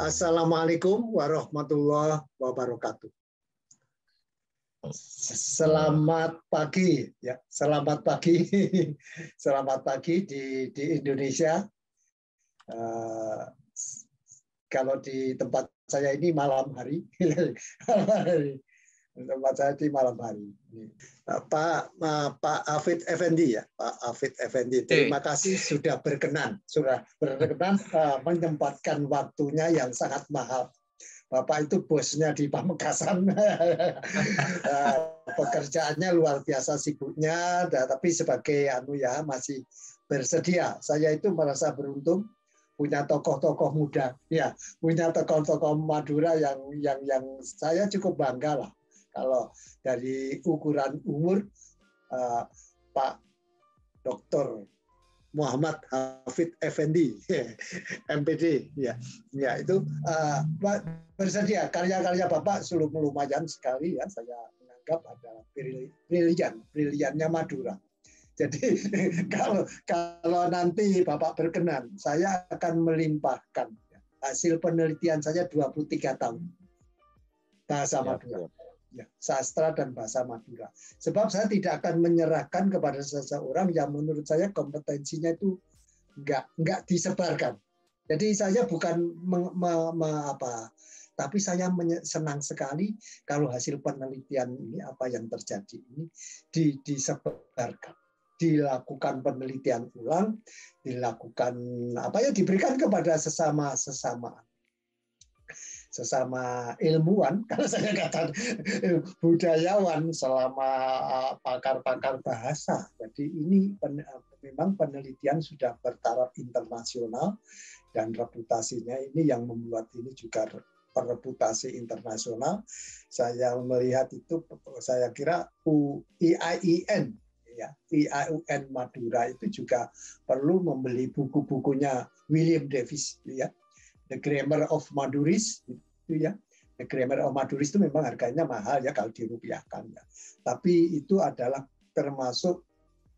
Assalamualaikum warahmatullahi wabarakatuh. Selamat pagi, ya. Selamat pagi, selamat pagi di Indonesia. Kalau di tempat saya ini malam hari, tempat saya di malam hari. Pak Hafid Effendi, ya, Pak Hafid Effendi. Terima kasih sudah berkenan menyempatkan waktunya yang sangat mahal. Bapak itu bosnya di Pamekasan, pekerjaannya luar biasa sibuknya, tapi sebagai masih bersedia. Saya itu merasa beruntung punya tokoh-tokoh muda, ya, punya tokoh-tokoh Madura yang saya cukup bangga lah. Kalau dari ukuran umur, Pak Dr. Muhammad Hafid Effendi, MPD, ya itu bersedia. Karya-karya Bapak lumayan sekali, ya, saya menganggap ada briliannya Madura. Jadi kalau nanti Bapak berkenan, saya akan melimpahkan hasil penelitian saya 23 tahun bahasa Madura. Ya, sastra dan bahasa Madura. Sebab saya tidak akan menyerahkan kepada seseorang yang menurut saya kompetensinya itu nggak disebarkan. Jadi saya bukan tapi saya senang sekali kalau hasil penelitian ini apa yang terjadi ini disebarkan, dilakukan penelitian ulang, dilakukan diberikan kepada sesama ilmuwan, kalau saya katakan budayawan, selama pakar-pakar bahasa. Jadi ini memang penelitian sudah bertaraf internasional dan reputasinya ini yang membuat ini juga reputasi internasional. Saya melihat itu, saya kira IAIN, ya, IAUN Madura itu juga perlu membeli buku-bukunya William Davis, ya. The Grammar of Maduris, itu ya. The Grammar of Maduris itu memang harganya mahal ya kalau dirupiahkan ya. Tapi itu adalah termasuk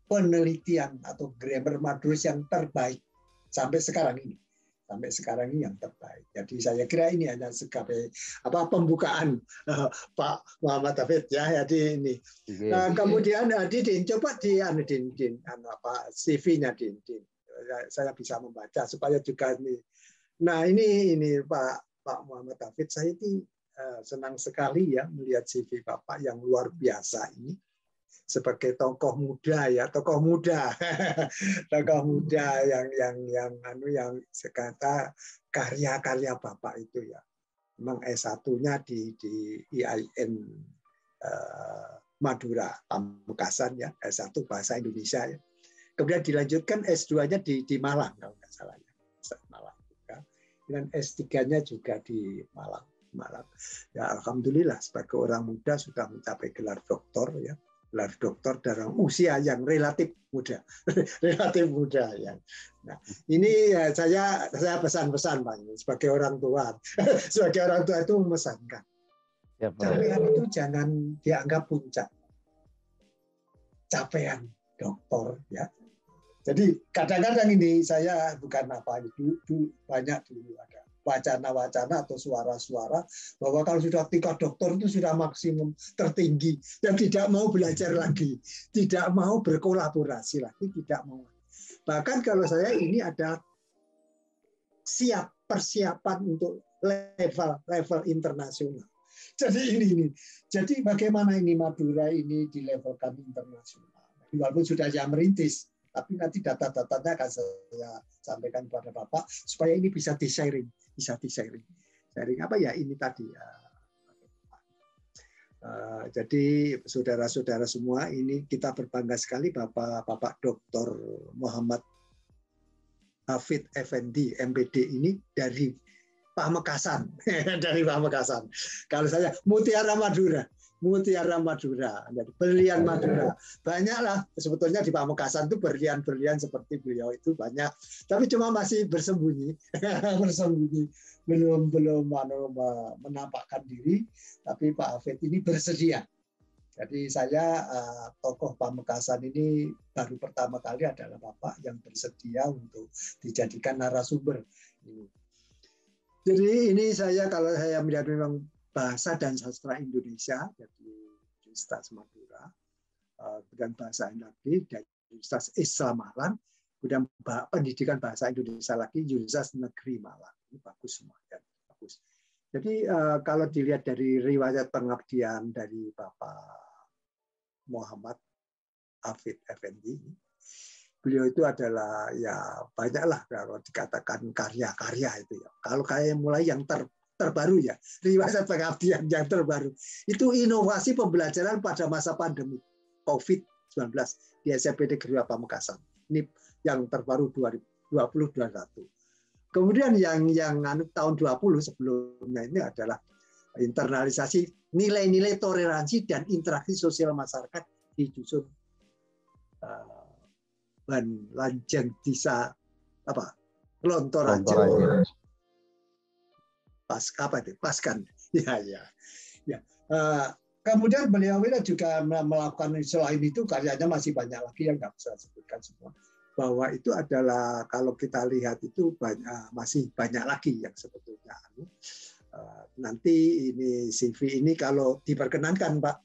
penelitian atau grammar Maduris yang terbaik sampai sekarang ini. Sampai sekarang ini yang terbaik. Jadi saya kira ini hanya sebagai pembukaan Pak Muhammad Hafid ya. Jadi ini. Kemudian Din, coba Din CV-nya Din. Saya bisa membaca supaya juga ini. Nah ini Pak Muhammad Hafid, saya ini senang sekali ya melihat CV Bapak yang luar biasa ini sebagai tokoh muda ya, tokoh muda yang sekata karya-karya Bapak itu ya. Memang S1-nya di IAIN Madura Pamekasan ya, S1 bahasa Indonesia ya. Kemudian dilanjutkan S2-nya di Malang kalau nggak salah ya. Malang. Dan S3-nya juga di Malang. Ya, alhamdulillah sebagai orang muda sudah mencapai gelar doktor ya. Gelar doktor dalam usia yang relatif muda. Relatif muda ya. Nah, ini ya, saya pesan-pesan Pak sebagai orang tua. Sebagai orang tua itu memesankan. Ya, capaian itu jangan dianggap puncak. Capaian doktor ya. Jadi kadang-kadang ini saya bukan banyak dulu ada wacana-wacana atau suara-suara bahwa kalau sudah tingkat doktor itu sudah maksimum tertinggi dan tidak mau belajar lagi, tidak mau berkolaborasi lagi, tidak mau. Bahkan kalau saya ini ada persiapan untuk level internasional. Jadi ini. Jadi bagaimana ini Madura ini di level kami internasional. Walaupun sudah saya merintis, tapi nanti data-datanya akan saya sampaikan kepada Bapak supaya ini bisa di-sharing. Sharing apa ya ini tadi ya. Jadi saudara-saudara semua ini kita berbangga sekali Bapak Dr. Muhammad Hafid Effendi MPD ini dari Pamekasan. Dari Pamekasan. Kalau saya Mutiara Madura, berlian Madura. Banyaklah sebetulnya di Pamekasan itu berlian-berlian seperti beliau itu banyak, tapi cuma masih bersembunyi, belum menampakkan diri. Tapi Pak Hafid ini bersedia. Jadi saya tokoh Pamekasan ini baru pertama kali adalah Bapak yang bersedia untuk dijadikan narasumber. Jadi ini kalau saya melihat memang bahasa dan sastra Indonesia dari Universitas Madura, kemudian bahasa lagi dari Universitas Islam Malang, kemudian pendidikan bahasa Indonesia lagi Universitas Negeri Malang. Ini bagus semua ya, bagus. Jadi kalau dilihat dari riwayat pengabdian dari Bapak Muhammad Hafid Effendi, beliau itu adalah ya banyaklah kalau dikatakan karya-karya itu ya. Kalau kayak mulai yang terbaru ya, riwayat pengabdian yang terbaru itu inovasi pembelajaran pada masa pandemi COVID-19 di SMP Negeri Pamekasan. Ini yang terbaru 2020-2021. Kemudian yang tahun 20 sebelumnya ini adalah internalisasi nilai-nilai toleransi dan interaksi sosial masyarakat di dusun Ban Lanjeng Desa apa Lontoraja. Paskan. Ya. Kemudian beliau juga melakukan selain itu karyanya masih banyak lagi yang nggak bisa sebutkan semua. Bahwa itu adalah kalau kita lihat itu masih banyak lagi yang sebetulnya nanti ini CV ini kalau diperkenankan Pak,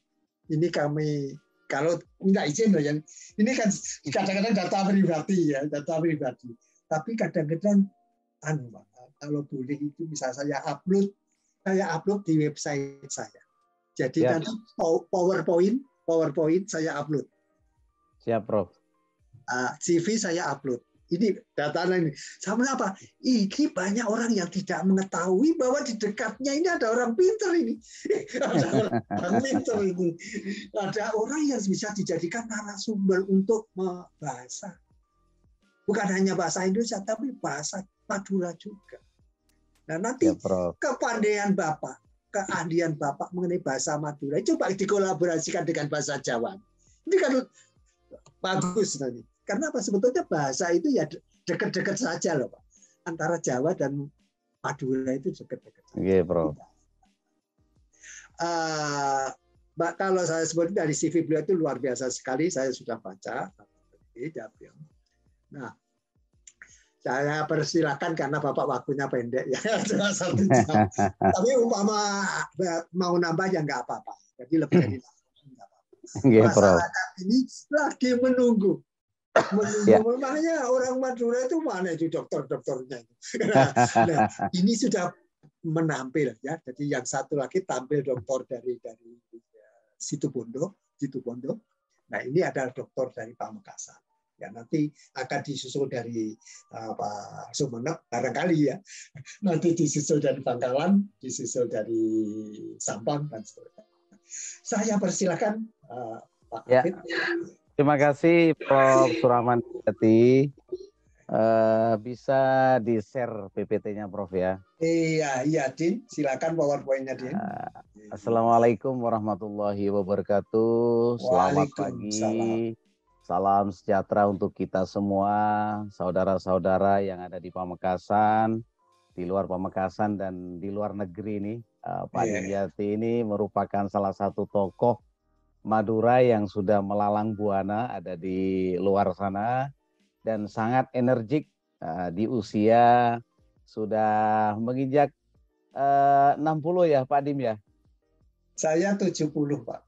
ini kami kalau minta izin loh yang ini kan kadang-kadang data pribadi ya, data pribadi. Tapi kadang-kadang Pak, kalau boleh itu bisa saya upload di website saya. Jadi nanti PowerPoint saya upload. Siap, Prof. CV saya upload. Ini data ini. Sama apa? Ini banyak orang yang tidak mengetahui bahwa di dekatnya ini ada orang pintar ini. Ada orang pintar ini. Ada orang yang bisa dijadikan narasumber untuk bahasa. Bukan hanya bahasa Indonesia, tapi bahasa Madura juga. Nah, nanti kepandaian Bapak, keahlian Bapak mengenai bahasa Madura, coba dikolaborasikan dengan bahasa Jawa. Ini kan bagus nanti. Karena apa? Sebetulnya bahasa itu ya dekat-dekat saja loh Pak. Antara Jawa dan Madura itu dekat-dekat saja. Oke, Prof. Kalau saya sebut dari CV beliau itu luar biasa sekali. Saya sudah baca. Nah, saya persilakan karena Bapak waktunya pendek ya, cuma 1 jam. Tapi umpama mau nambah ya nggak apa-apa. Jadi lebih dari nggak apa-apa. Masyarakat ini lagi menunggu. Memangnya orang Madura itu mana itu dokternya itu. Nah, ini sudah menampil ya. Jadi yang satu lagi tampil dokter dari Situbondo. Nah, ini adalah dokter dari Pamekasan. Ya, nanti akan disusul dari Pak Sumeneb barangkali ya. Nanti disusul dari Bangkalan, disusul dari Sampang dan seterusnya. Saya persilakan Pak Hafid. Terima kasih Prof. Surahman Jati. Bisa di-share PPT-nya Prof ya. Iya Din, silakan PowerPoint-nya Din. Assalamualaikum warahmatullahi wabarakatuh. Selamat pagi. Salam sejahtera untuk kita semua, saudara-saudara yang ada di Pamekasan, di luar Pamekasan dan di luar negeri ini. Pak Dimyati ini merupakan salah satu tokoh Madura yang sudah melalang buana ada di luar sana dan sangat energik di usia sudah menginjak 60 ya Pak Dim ya? Saya 70 Pak.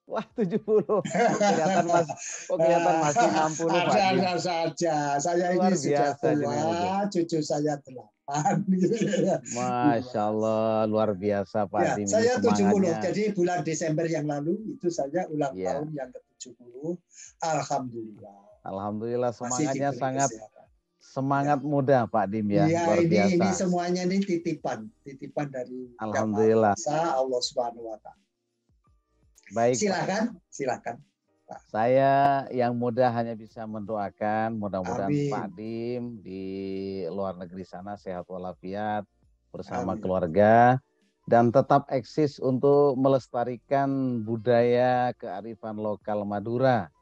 Wah 70, kelihatan masih 60 Pak Dim. Ada saja, saya luar ini sudah tua, cucu saya 8. Masya Allah, luar biasa Pak Dim. Saya 70, jadi bulan Desember yang lalu itu saya ulang tahun yang ke-70. Alhamdulillah. Alhamdulillah semangatnya sangat semangat muda Pak Dim ya, luar biasa. Ini semuanya ini titipan dari Alhamdulillah. Allah Subhanahu wa Ta'ala. Baik, silakan. Pak. Saya yang muda hanya bisa mendoakan mudah-mudahan Pak Dim di luar negeri sana sehat walafiat bersama keluarga dan tetap eksis untuk melestarikan budaya kearifan lokal Madura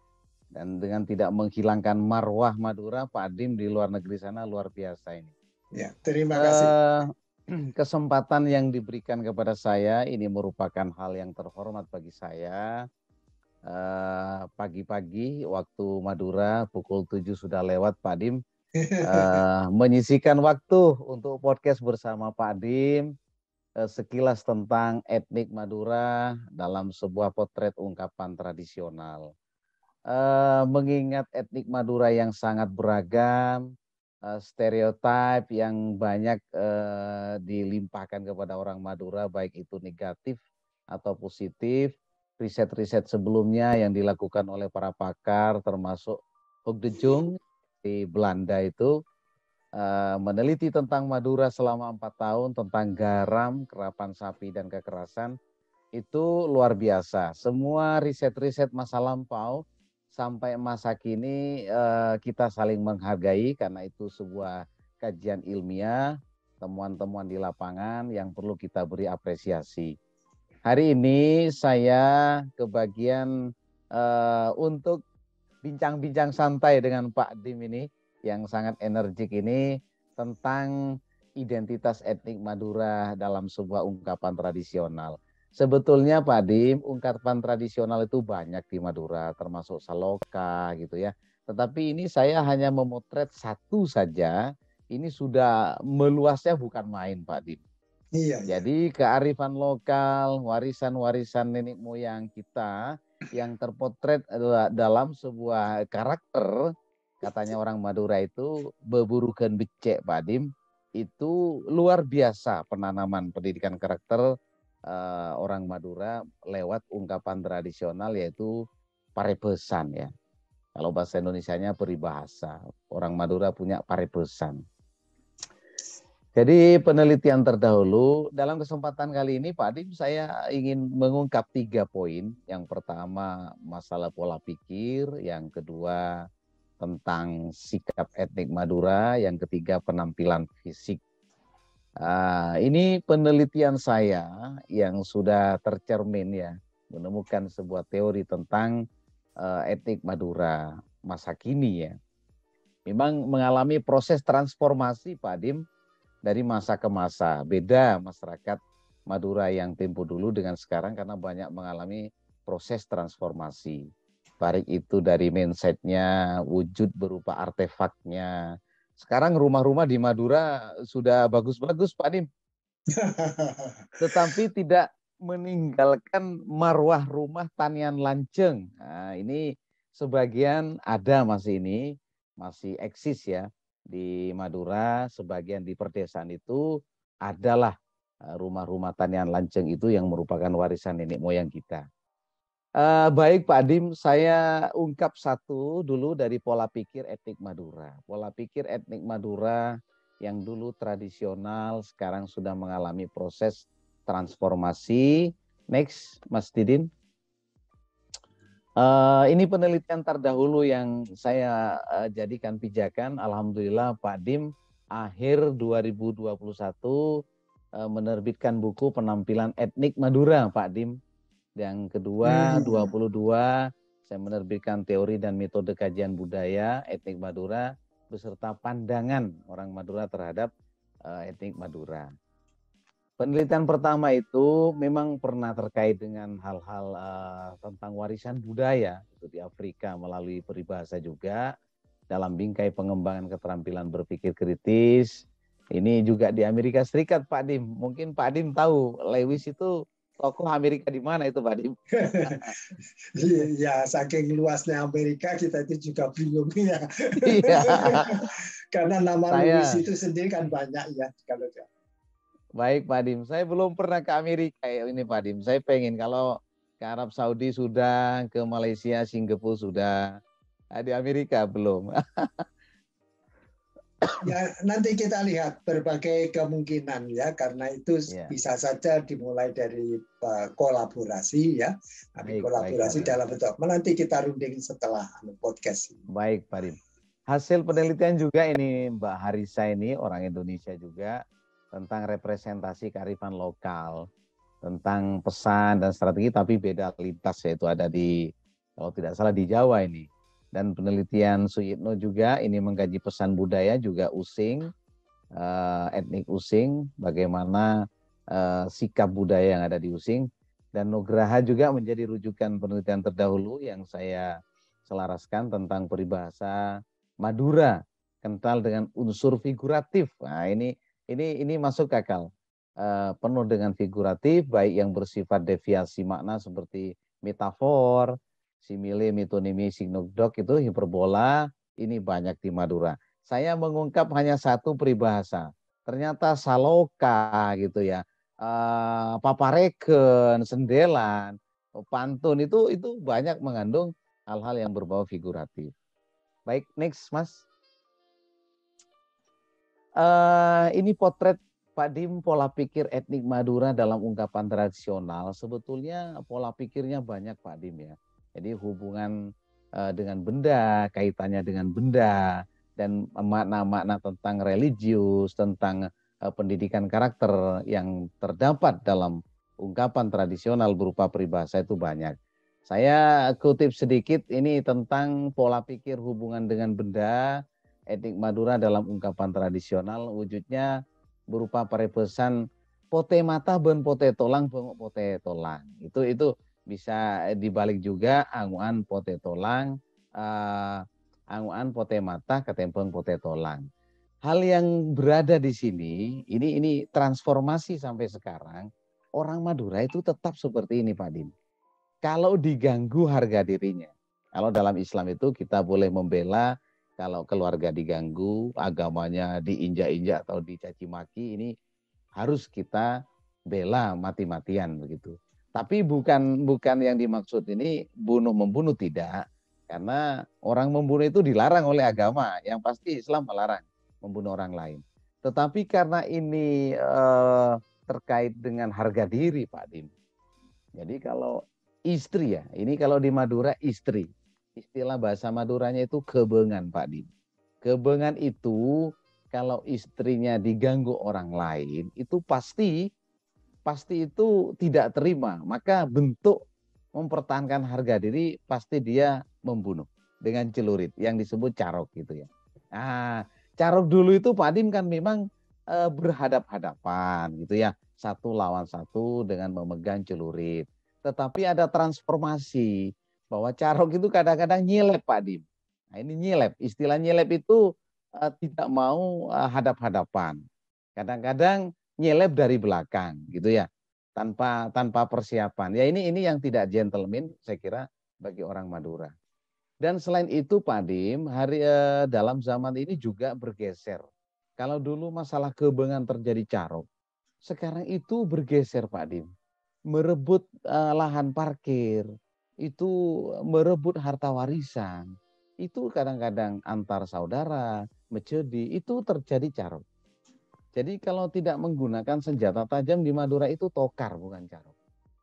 dan dengan tidak menghilangkan marwah Madura. Pak Dim di luar negeri sana luar biasa ini. Ya, terima kasih. Kesempatan yang diberikan kepada saya ini merupakan hal yang terhormat bagi saya. Pagi-pagi waktu Madura pukul 7 sudah lewat Pak Dim. menyisikan waktu untuk podcast bersama Pak Dim, sekilas tentang etnik Madura dalam sebuah potret ungkapan tradisional. Mengingat etnik Madura yang sangat beragam, stereotip yang banyak dilimpahkan kepada orang Madura, baik itu negatif atau positif, riset-riset sebelumnya yang dilakukan oleh para pakar, termasuk Hoek de Jong di Belanda itu, meneliti tentang Madura selama 4 tahun, tentang garam, kerapan sapi, dan kekerasan, itu luar biasa. Semua riset-riset masa lampau sampai masa kini kita saling menghargai karena itu sebuah kajian ilmiah, temuan-temuan di lapangan yang perlu kita beri apresiasi. Hari ini saya kebagian untuk bincang-bincang santai dengan Pak Dim ini yang sangat energik ini tentang identitas etnik Madura dalam sebuah ungkapan tradisional. Sebetulnya Pak Dim, ungkapan tradisional itu banyak di Madura, termasuk saloka gitu ya. Tetapi ini saya hanya memotret satu saja, ini sudah meluasnya bukan main Pak Dim. Iya, iya. Jadi kearifan lokal, warisan-warisan nenek moyang kita yang terpotret dalam sebuah karakter, katanya orang Madura itu beburukan becek Pak Dim, itu luar biasa penanaman pendidikan karakter orang Madura lewat ungkapan tradisional yaitu parebesan ya. Kalau bahasa Indonesianya peribahasa. Orang Madura punya parebesan. Jadi penelitian terdahulu, dalam kesempatan kali ini Pak Dim saya ingin mengungkap 3 poin. Yang pertama masalah pola pikir, yang kedua tentang sikap etnik Madura, yang ketiga penampilan fisik. Ini penelitian saya yang sudah tercermin ya, menemukan sebuah teori tentang etnik Madura masa kini ya. Memang mengalami proses transformasi Pak Dim dari masa ke masa. Beda masyarakat Madura yang tempo dulu dengan sekarang karena banyak mengalami proses transformasi. Baik itu dari mindset-nya, wujud berupa artefaknya. Sekarang rumah-rumah di Madura sudah bagus-bagus Pak Dim. Tetapi tidak meninggalkan marwah rumah tanian lanceng. Nah, ini sebagian ada masih ini, masih eksis ya. Di Madura, sebagian di perdesaan itu adalah rumah-rumah tanian lanceng itu yang merupakan warisan nenek moyang kita. Baik Pak Dim, saya ungkap satu dulu dari pola pikir etnik Madura. Pola pikir etnik Madura yang dulu tradisional sekarang sudah mengalami proses transformasi. Next, Mas Didin. Ini penelitian terdahulu yang saya jadikan pijakan. Alhamdulillah Pak Dim akhir 2021 menerbitkan buku penampilan etnik Madura Pak Dim. Yang kedua, 22 saya menerbitkan teori dan metode kajian budaya etnik Madura beserta pandangan orang Madura terhadap etnik Madura. Penelitian pertama itu memang pernah terkait dengan hal-hal tentang warisan budaya itu di Afrika melalui peribahasa juga dalam bingkai pengembangan keterampilan berpikir kritis. Ini juga di Amerika Serikat Pak Dim. Mungkin Pak Dim tahu Lewis itu tokoh Amerika di mana itu Pak Dim? Ya, saking luasnya Amerika kita itu juga bingung ya. Iya. Karena nama Louis itu sendiri kan banyak ya kalau Baik Pak Dim, saya belum pernah ke Amerika ini Pak Dim. Saya pengen kalau ke Arab Saudi sudah, ke Malaysia, Singapura sudah, di Amerika belum. Ya, nanti kita lihat berbagai kemungkinan ya, karena itu bisa saja dimulai dari kolaborasi ya, tapi kolaborasi dalam bentuk. Nanti kita runding setelah podcast ini. Baik Pak Dim. Hasil penelitian juga ini Mbak Harisa ini orang Indonesia juga tentang representasi kearifan lokal, tentang pesan dan strategi tapi beda lintas yaitu ada di kalau tidak salah di Jawa ini. Dan penelitian Suyitno juga ini mengkaji pesan budaya juga Using, etnik Using, bagaimana sikap budaya yang ada di Using. Dan Nugraha juga menjadi rujukan penelitian terdahulu yang saya selaraskan tentang peribahasa Madura. kental dengan unsur figuratif. Nah, ini masuk akal. Penuh dengan figuratif, baik yang bersifat deviasi makna seperti metafor, simile, metonimi, sinekdok, itu hiperbola, ini banyak di Madura. Saya mengungkap hanya satu peribahasa. Ternyata saloka gitu ya, papareken, sendelan, pantun itu banyak mengandung hal-hal yang berbau figuratif. Baik, next Mas. Ini potret Pak Dim, pola pikir etnik Madura dalam ungkapan tradisional. Sebetulnya pola pikirnya banyak Pak Dim ya. Jadi hubungan dengan benda, kaitannya dengan benda, dan makna-makna tentang religius, tentang pendidikan karakter yang terdapat dalam ungkapan tradisional berupa peribahasa itu banyak. Saya kutip sedikit ini tentang pola pikir hubungan dengan benda, etnik Madura dalam ungkapan tradisional, wujudnya berupa parepesan pote mata ben pote tolang bengok pote tolang. Itu bisa dibalik juga anguan pote tolang, anguan pote mata ketempeng pote tolang. Hal yang berada di sini, ini transformasi sampai sekarang, orang Madura itu tetap seperti ini Pak Dim. Kalau diganggu harga dirinya. Kalau dalam Islam itu kita boleh membela kalau keluarga diganggu, agamanya diinjak-injak atau dicaci maki, ini harus kita bela mati-matian begitu. Tapi bukan yang dimaksud ini bunuh-membunuh, tidak. Karena orang membunuh itu dilarang oleh agama, yang pasti Islam melarang membunuh orang lain. Tetapi karena ini terkait dengan harga diri Pak Dim. Jadi kalau istri ya, ini kalau di Madura istri. Istilah bahasa Maduranya itu kebengan Pak Dim. Kebengan itu kalau istrinya diganggu orang lain itu pasti itu tidak terima. Maka bentuk mempertahankan harga diri pasti dia membunuh dengan celurit yang disebut carok gitu ya. Nah, carok dulu itu Pak Dim kan memang berhadap-hadapan gitu ya. Satu lawan satu dengan memegang celurit. Tetapi ada transformasi bahwa carok itu kadang-kadang nyelep Pak Dim. Nah, ini nyelep. Istilah nyelep itu tidak mau hadap-hadapan. Kadang-kadang nyelep dari belakang gitu ya. Tanpa persiapan. Ya ini yang tidak gentleman saya kira bagi orang Madura. Dan selain itu Pak Dim, dalam zaman ini juga bergeser. Kalau dulu masalah kebengan terjadi carok, sekarang itu bergeser Pak Dim. Merebut lahan parkir, itu merebut harta warisan, itu kadang-kadang antar saudara, mecedi, itu terjadi carok. Jadi kalau tidak menggunakan senjata tajam di Madura itu tokar bukan carok.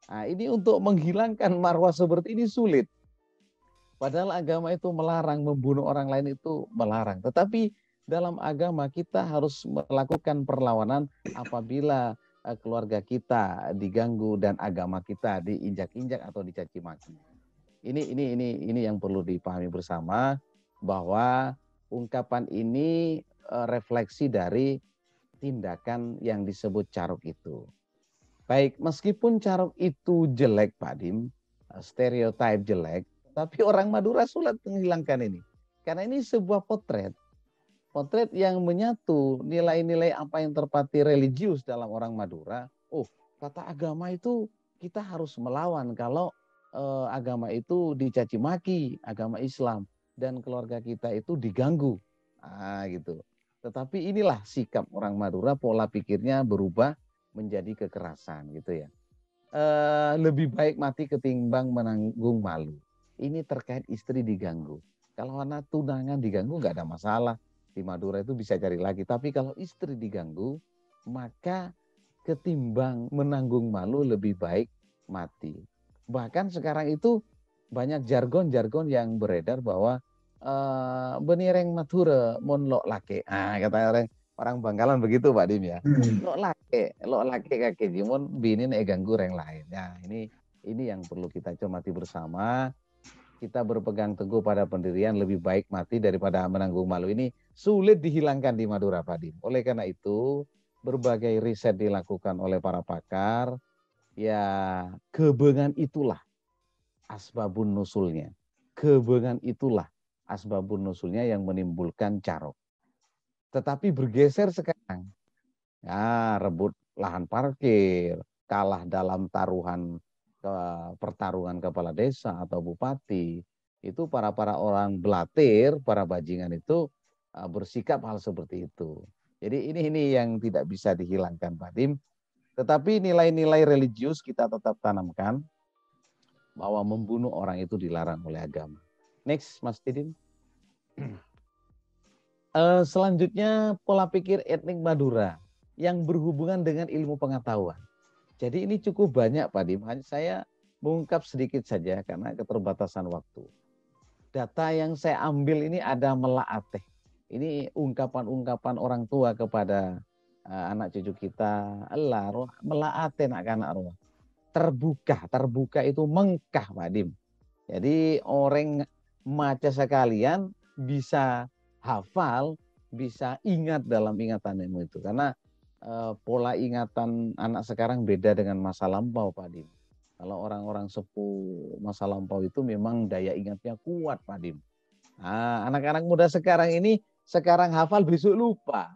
Nah, ini untuk menghilangkan marwah seperti ini sulit. Padahal agama itu melarang, membunuh orang lain itu melarang. Tetapi dalam agama kita harus melakukan perlawanan apabila keluarga kita diganggu dan agama kita diinjak-injak atau dicaci maki. Ini yang perlu dipahami bersama, bahwa ungkapan ini refleksi dari tindakan yang disebut carok itu. Baik, meskipun carok itu jelek Pak Dim, stereotip jelek, tapi orang Madura sulit menghilangkan ini. Karena ini sebuah potret yang menyatu nilai-nilai apa yang terpati religius dalam orang Madura. Oh, kata agama itu kita harus melawan kalau agama itu dicaci maki, agama Islam, dan keluarga kita itu diganggu. Nah, gitu. Tetapi inilah sikap orang Madura, pola pikirnya berubah menjadi kekerasan gitu ya. Lebih baik mati ketimbang menanggung malu. Ini terkait istri diganggu. Kalau anak tunangan diganggu nggak ada masalah. Di Madura itu bisa cari lagi. Tapi kalau istri diganggu, maka ketimbang menanggung malu lebih baik mati. Bahkan sekarang itu banyak jargon-jargon yang beredar bahwa benireng mature mon lok lake. Ah, kata orang Bangkalan begitu Pak Dim ya. Lok lake kaki jimon bini ganggu orang lain. Nah, ini yang perlu kita cermati bersama. Kita berpegang teguh pada pendirian lebih baik mati daripada menanggung malu ini sulit dihilangkan di Madura Pak Dim. Oleh karena itu, berbagai riset dilakukan oleh para pakar, ya kebengan itulah asbabun nusulnya. Kebengan itulah asbabun nusulnya yang menimbulkan carok. Tetapi bergeser sekarang. Ya, rebut lahan parkir, kalah dalam pertarungan kepala desa atau bupati. Itu para orang belatir, para bajingan itu bersikap hal seperti itu. Jadi ini yang tidak bisa dihilangkan, Pak Dim. Tetapi nilai-nilai religius kita tetap tanamkan bahwa membunuh orang itu dilarang oleh agama. Next, Mas Tidin. Selanjutnya pola pikir etnik Madura yang berhubungan dengan ilmu pengetahuan. Jadi ini cukup banyak, Pak Dim. Saya mengungkap sedikit saja karena keterbatasan waktu. Data yang saya ambil ini ada melaateh. Ini ungkapan-ungkapan orang tua kepada anak cucu kita. Allah, melaateh nak anak roh. Terbuka itu mengkah, Pak Dim. Jadi orang maca sekalian bisa hafal, bisa ingat dalam ingatanmu itu. Karena pola ingatan anak sekarang beda dengan masa lampau, Pak Dim. Kalau orang-orang sepuh masa lampau itu memang daya ingatnya kuat, Pak Dim. Nah, anak-anak muda sekarang ini sekarang hafal besok lupa.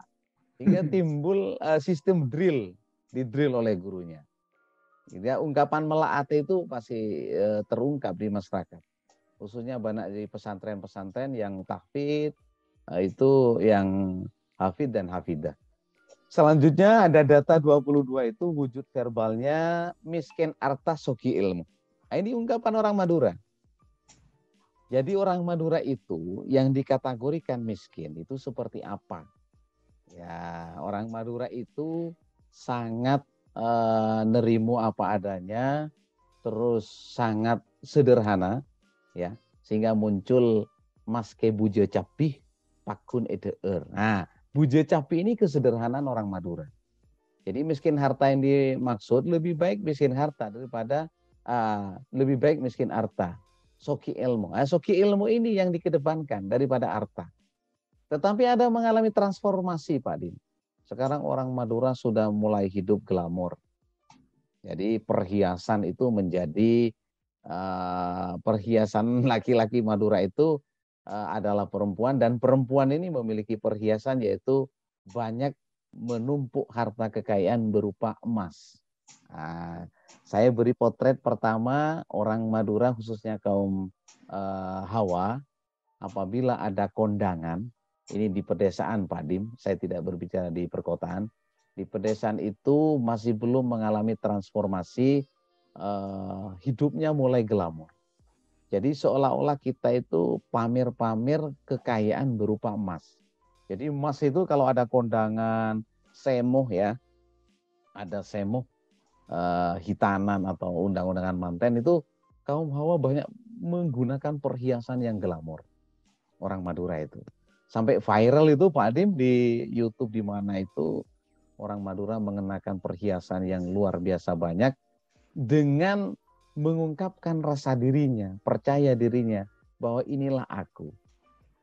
Hingga timbul sistem drill, didrill oleh gurunya. Ya, ungkapan melaate itu pasti terungkap di masyarakat. Khususnya banyak di pesantren-pesantren yang tahfidz, itu yang hafid dan hafidah. Selanjutnya ada data 22 itu wujud verbalnya miskin arta soki ilmu. Nah, ini ungkapan orang Madura. Jadi orang Madura itu yang dikategorikan miskin itu seperti apa? Ya, orang Madura itu sangat nerimo apa adanya, terus sangat sederhana, ya, sehingga muncul maske bujo capih pakun edeer. Nah, bujo capih ini kesederhanaan orang Madura. Jadi miskin harta yang dimaksud lebih baik miskin harta daripada lebih baik miskin harta. Soki ilmu. Soki ilmu ini yang dikedepankan daripada harta. Tetapi ada mengalami transformasi, Pak Din. Sekarang orang Madura sudah mulai hidup glamor. Jadi perhiasan itu menjadi perhiasan laki-laki Madura itu adalah perempuan, dan perempuan ini memiliki perhiasan yaitu banyak menumpuk harta kekayaan berupa emas. Nah, saya beri potret pertama orang Madura khususnya kaum Hawa apabila ada kondangan. Ini di pedesaan, Pak Dim, saya tidak berbicara di perkotaan. Di pedesaan itu masih belum mengalami transformasi, hidupnya mulai glamor. Jadi seolah-olah kita itu pamer-pamer kekayaan berupa emas. Jadi emas itu kalau ada kondangan, semoh ya, ada semoh, hitanan atau undang-undangan manten itu kaum Hawa banyak menggunakan perhiasan yang glamor. Orang Madura itu. Sampai viral itu Pak Adim di YouTube di mana itu orang Madura mengenakan perhiasan yang luar biasa banyak dengan mengungkapkan rasa dirinya, percaya dirinya bahwa inilah aku.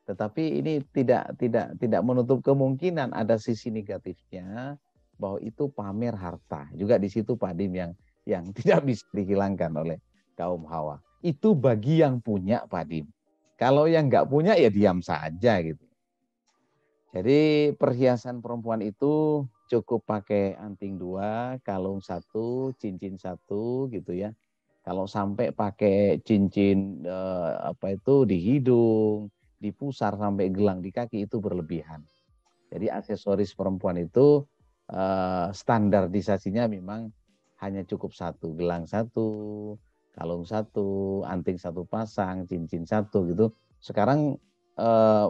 Tetapi ini tidak menutup kemungkinan ada sisi negatifnya bahwa itu pamer harta. Juga di situ Pak Adim yang tidak bisa dihilangkan oleh kaum Hawa. Itu bagi yang punya Pak Adim. Kalau yang nggak punya ya diam saja gitu. Jadi perhiasan perempuan itu cukup pakai anting 2, kalung 1, cincin 1 gitu ya. Kalau sampai pakai cincin di hidung, di pusar sampai gelang di kaki itu berlebihan. Jadi aksesoris perempuan itu standarisasinya memang hanya cukup 1, gelang 1, kalung 1, anting 1 pasang, cincin 1 gitu. Sekarang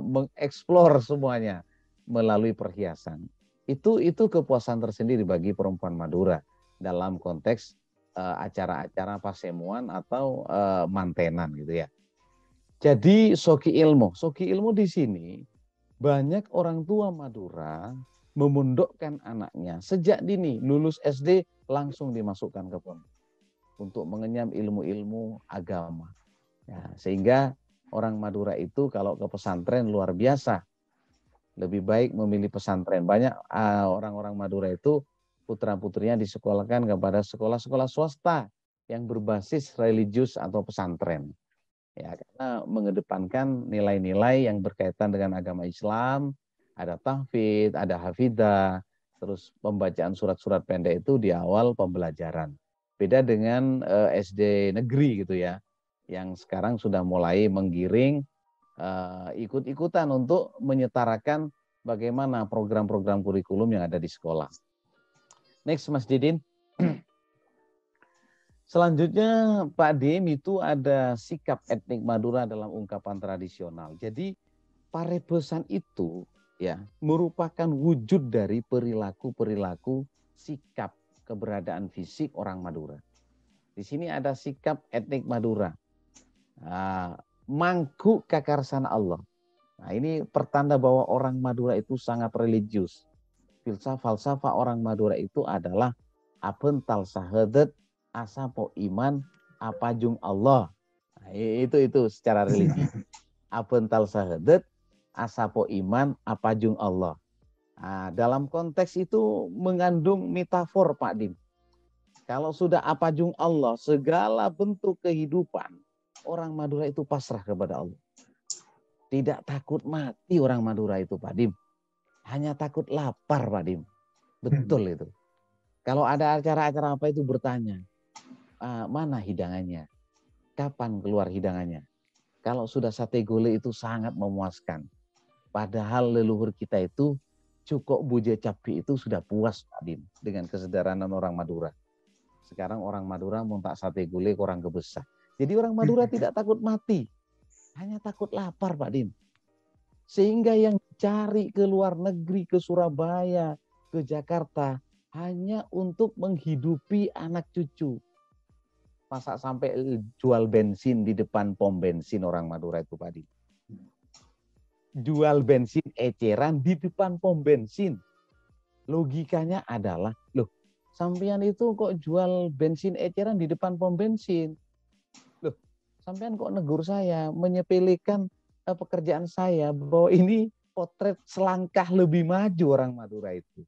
mengeksplor semuanya melalui perhiasan. Itu kepuasan tersendiri bagi perempuan Madura dalam konteks acara-acara pasemuan atau mantenan gitu ya. Jadi soki ilmu di sini banyak orang tua Madura memondokkan anaknya sejak dini, lulus SD langsung dimasukkan ke pondok untuk mengenyam ilmu-ilmu agama. Ya, sehingga orang Madura itu kalau ke pesantren luar biasa. Lebih baik memilih pesantren. Banyak orang-orang Madura itu putra-putrinya disekolahkan kepada sekolah-sekolah swasta yang berbasis religius atau pesantren. Ya, karena mengedepankan nilai-nilai yang berkaitan dengan agama Islam, Ada tahfidz, ada hafidzah, terus pembacaan surat-surat pendek itu di awal pembelajaran. Beda dengan SD negeri gitu ya, yang sekarang sudah mulai menggiring ikut-ikutan untuk menyetarakan bagaimana program-program kurikulum yang ada di sekolah. Next, Mas Didin. Selanjutnya, Pak Dim, itu ada sikap etnik Madura dalam ungkapan tradisional. Jadi, parebesan itu ya merupakan wujud dari perilaku-perilaku sikap keberadaan fisik orang Madura. Di sini ada sikap etnik Madura. Mangku kakarsana Allah. Nah, ini pertanda bahwa orang Madura itu sangat religius. Falsafah orang Madura itu adalah apental sahadat, asapo iman, apajung Allah. Nah, itu secara religi. Apental sahadat, asapo iman, apajung Allah. Nah, dalam konteks itu mengandung metafor, Pak Dim. Kalau sudah apajung Allah, segala bentuk kehidupan, orang Madura itu pasrah kepada Allah. Tidak takut mati orang Madura itu, Pak Dim. Hanya takut lapar, Pak Dim. Betul itu. Kalau ada acara-acara apa itu bertanya, mana hidangannya? Kapan keluar hidangannya? Kalau sudah sate gule itu sangat memuaskan. Padahal leluhur kita itu cukup buje capi itu sudah puas, Pak Dim, dengan kesederhanaan orang Madura. Sekarang orang Madura mau tak sate gule kurang kebesar. Jadi orang Madura tidak takut mati. Hanya takut lapar, Pak Dim. Sehingga yang cari ke luar negeri, ke Surabaya, ke Jakarta, hanya untuk menghidupi anak cucu. Masa sampai jual bensin di depan pom bensin orang Madura itu, Pak Dim. Jual bensin eceran di depan pom bensin. Logikanya adalah, loh, sampean itu kok jual bensin eceran di depan pom bensin? Loh, sampean kok negur saya, menyepelekan pekerjaan saya, bahwa ini potret selangkah lebih maju orang Madura itu.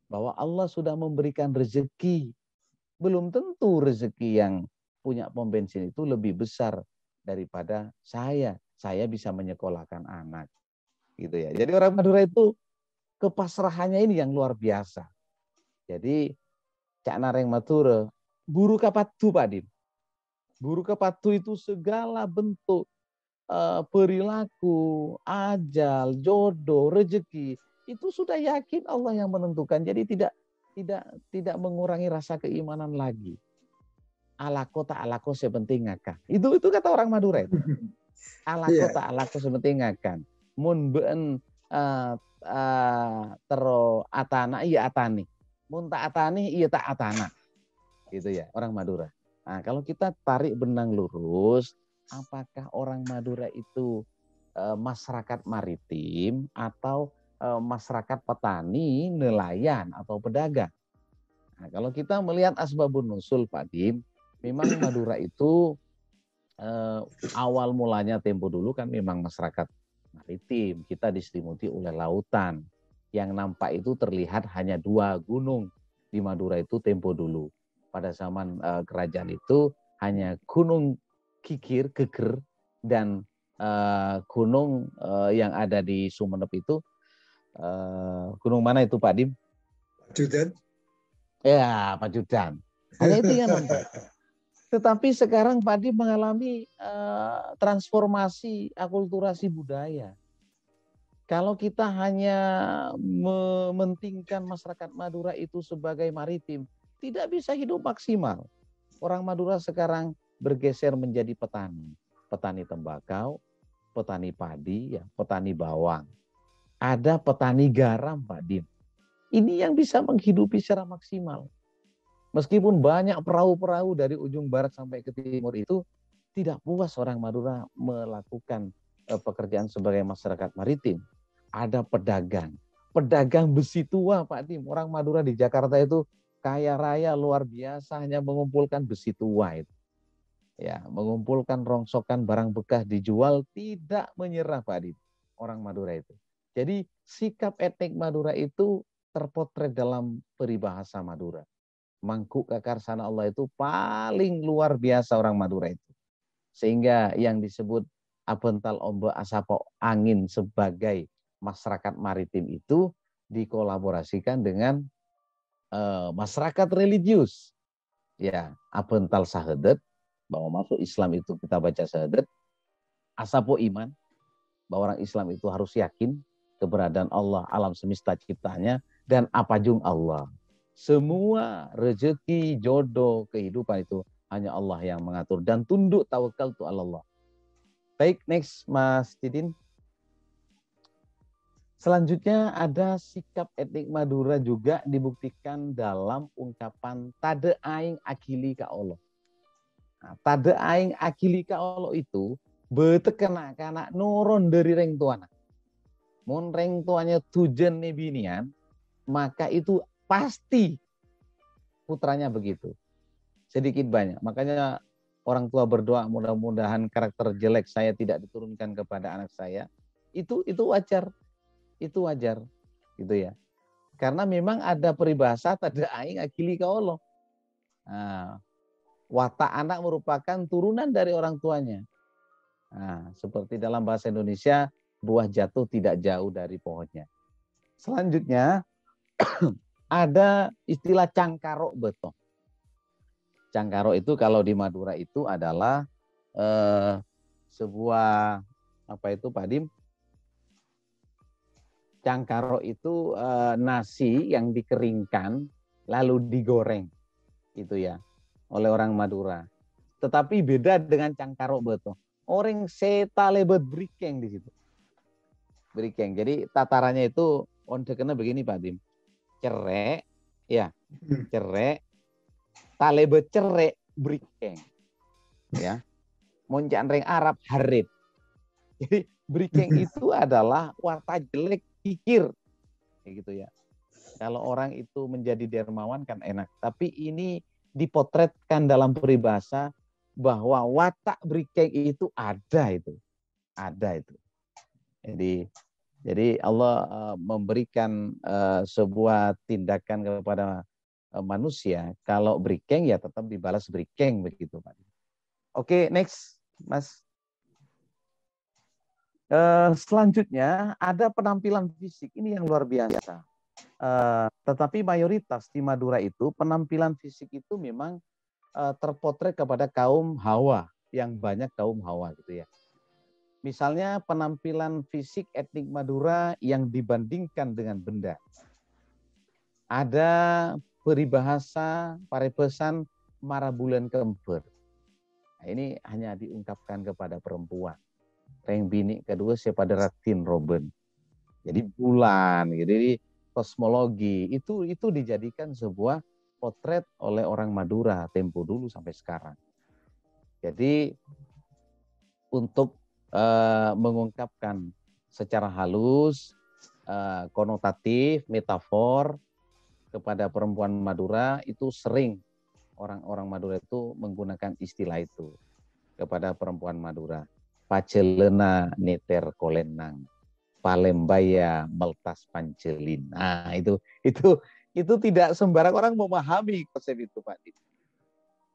Bahwa Allah sudah memberikan rezeki. Belum tentu rezeki yang punya pom bensin itu lebih besar daripada saya. Saya bisa menyekolahkan anak. Gitu ya. Jadi orang Madura itu kepasrahannya ini yang luar biasa. Jadi Cak Nareng Mature, buru kapatu, Pak Dim. Buru kapatu itu segala bentuk perilaku, ajal, jodoh, rezeki itu sudah yakin Allah yang menentukan. Jadi tidak mengurangi rasa keimanan lagi. Alako tak alako sepenting akan. Itu kata orang Madura itu. Alako tak alako sepenting akan. Mun ben tero atana iya atani. Mun tak atani iya tak atana. Gitu ya orang Madura. Nah, kalau kita tarik benang lurus, apakah orang Madura itu masyarakat maritim atau masyarakat petani, nelayan atau pedagang? Nah, kalau kita melihat asbabun nusul, Pak Dim, memang Madura itu awal mulanya tempo dulu kan memang masyarakat maritim. Kita diselimuti oleh lautan. Yang nampak itu terlihat hanya 2 gunung di Madura itu tempo dulu. Pada zaman kerajaan itu hanya Gunung Kikir, Geger, dan gunung yang ada di Sumeneb itu gunung mana itu, Pak Dim? Pajudan. Ya, Pajudan. Hanya itu yang nampak. Tetapi sekarang Pak Dim mengalami transformasi akulturasi budaya. Kalau kita hanya mementingkan masyarakat Madura itu sebagai maritim, tidak bisa hidup maksimal. Orang Madura sekarang bergeser menjadi petani. Petani tembakau, petani padi, ya, petani bawang. Ada petani garam, Pak Dim. Ini yang bisa menghidupi secara maksimal. Meskipun banyak perahu-perahu dari ujung barat sampai ke timur itu, tidak puas orang Madura melakukan pekerjaan sebagai masyarakat maritim. Ada pedagang. Pedagang besi tua, Pak Dim. Orang Madura di Jakarta itu kaya raya luar biasa, hanya mengumpulkan besi tua itu. Ya, mengumpulkan rongsokan barang bekas dijual, tidak menyerah, Pak Dim. Orang Madura itu. Jadi sikap etnik Madura itu terpotret dalam peribahasa Madura. Mangku kakarsana Allah itu paling luar biasa orang Madura itu. Sehingga yang disebut abental ombo asapo angin sebagai masyarakat maritim itu dikolaborasikan dengan masyarakat religius. Ya, abental sahadat, bahwa masuk Islam itu kita baca syahadat, asapo iman, bahwa orang Islam itu harus yakin keberadaan Allah, alam semesta ciptanya, dan apa jung Allah. Semua rezeki, jodoh, kehidupan itu hanya Allah yang mengatur, dan tunduk tawakal tu Allah. Baik, next Mas Tidin. Selanjutnya ada sikap etnik Madura juga dibuktikan dalam ungkapan tade aing akili ka Allah. Nah, tade aing akili ka Allah itu betekena kana nuron dari reng tuana. Mun reng tuanya tujen nebinian, maka itu pasti putranya begitu. Sedikit banyak. Makanya orang tua berdoa mudah-mudahan karakter jelek saya tidak diturunkan kepada anak saya. Itu wajar. Itu wajar gitu ya, karena memang ada peribahasa tada aing akili ka Allah. Nah, watak anak merupakan turunan dari orang tuanya. Nah, seperti dalam bahasa Indonesia, buah jatuh tidak jauh dari pohonnya. Selanjutnya ada istilah cangkaro beto. Cangkaro itu kalau di Madura itu adalah sebuah apa itu Pak Dim? Cangkaro itu nasi yang dikeringkan lalu digoreng itu ya oleh orang Madura. Tetapi beda dengan cangkaro beto. Orang seta lebet brikeng di situ. Brikeng. Jadi tatarannya itu ondekena begini Pak Dim. Cerek ya, cerek talebet cerek brikeng. Ya. Moncan reng Arab harit. Jadi brikeng itu adalah watak jelek pikir, kayak gitu ya. Kalau orang itu menjadi dermawan kan enak, tapi ini dipotretkan dalam peribahasa bahwa watak brikeng itu ada itu. Jadi Allah memberikan sebuah tindakan kepada manusia, kalau brikeng ya tetap dibalas brikeng begitu Pak. Oke, next Mas. Selanjutnya ada penampilan fisik, ini yang luar biasa. Tetapi mayoritas di Madura itu penampilan fisik itu memang terpotret kepada kaum Hawa, yang banyak kaum Hawa gitu ya. Misalnya penampilan fisik etnik Madura yang dibandingkan dengan benda. Ada peribahasa parepesan marabulan keemper. Nah, ini hanya diungkapkan kepada perempuan. Reng bini kedua siapa deratin Robin. Jadi bulan, jadi kosmologi itu dijadikan sebuah potret oleh orang Madura tempo dulu sampai sekarang. Jadi untuk mengungkapkan secara halus, konotatif, metafor kepada perempuan Madura itu sering orang-orang Madura itu menggunakan istilah itu kepada perempuan Madura. Pacelena neter kolenang, palembaya meltas pancelin. Nah, itu tidak sembarang orang memahami konsep itu, Pak.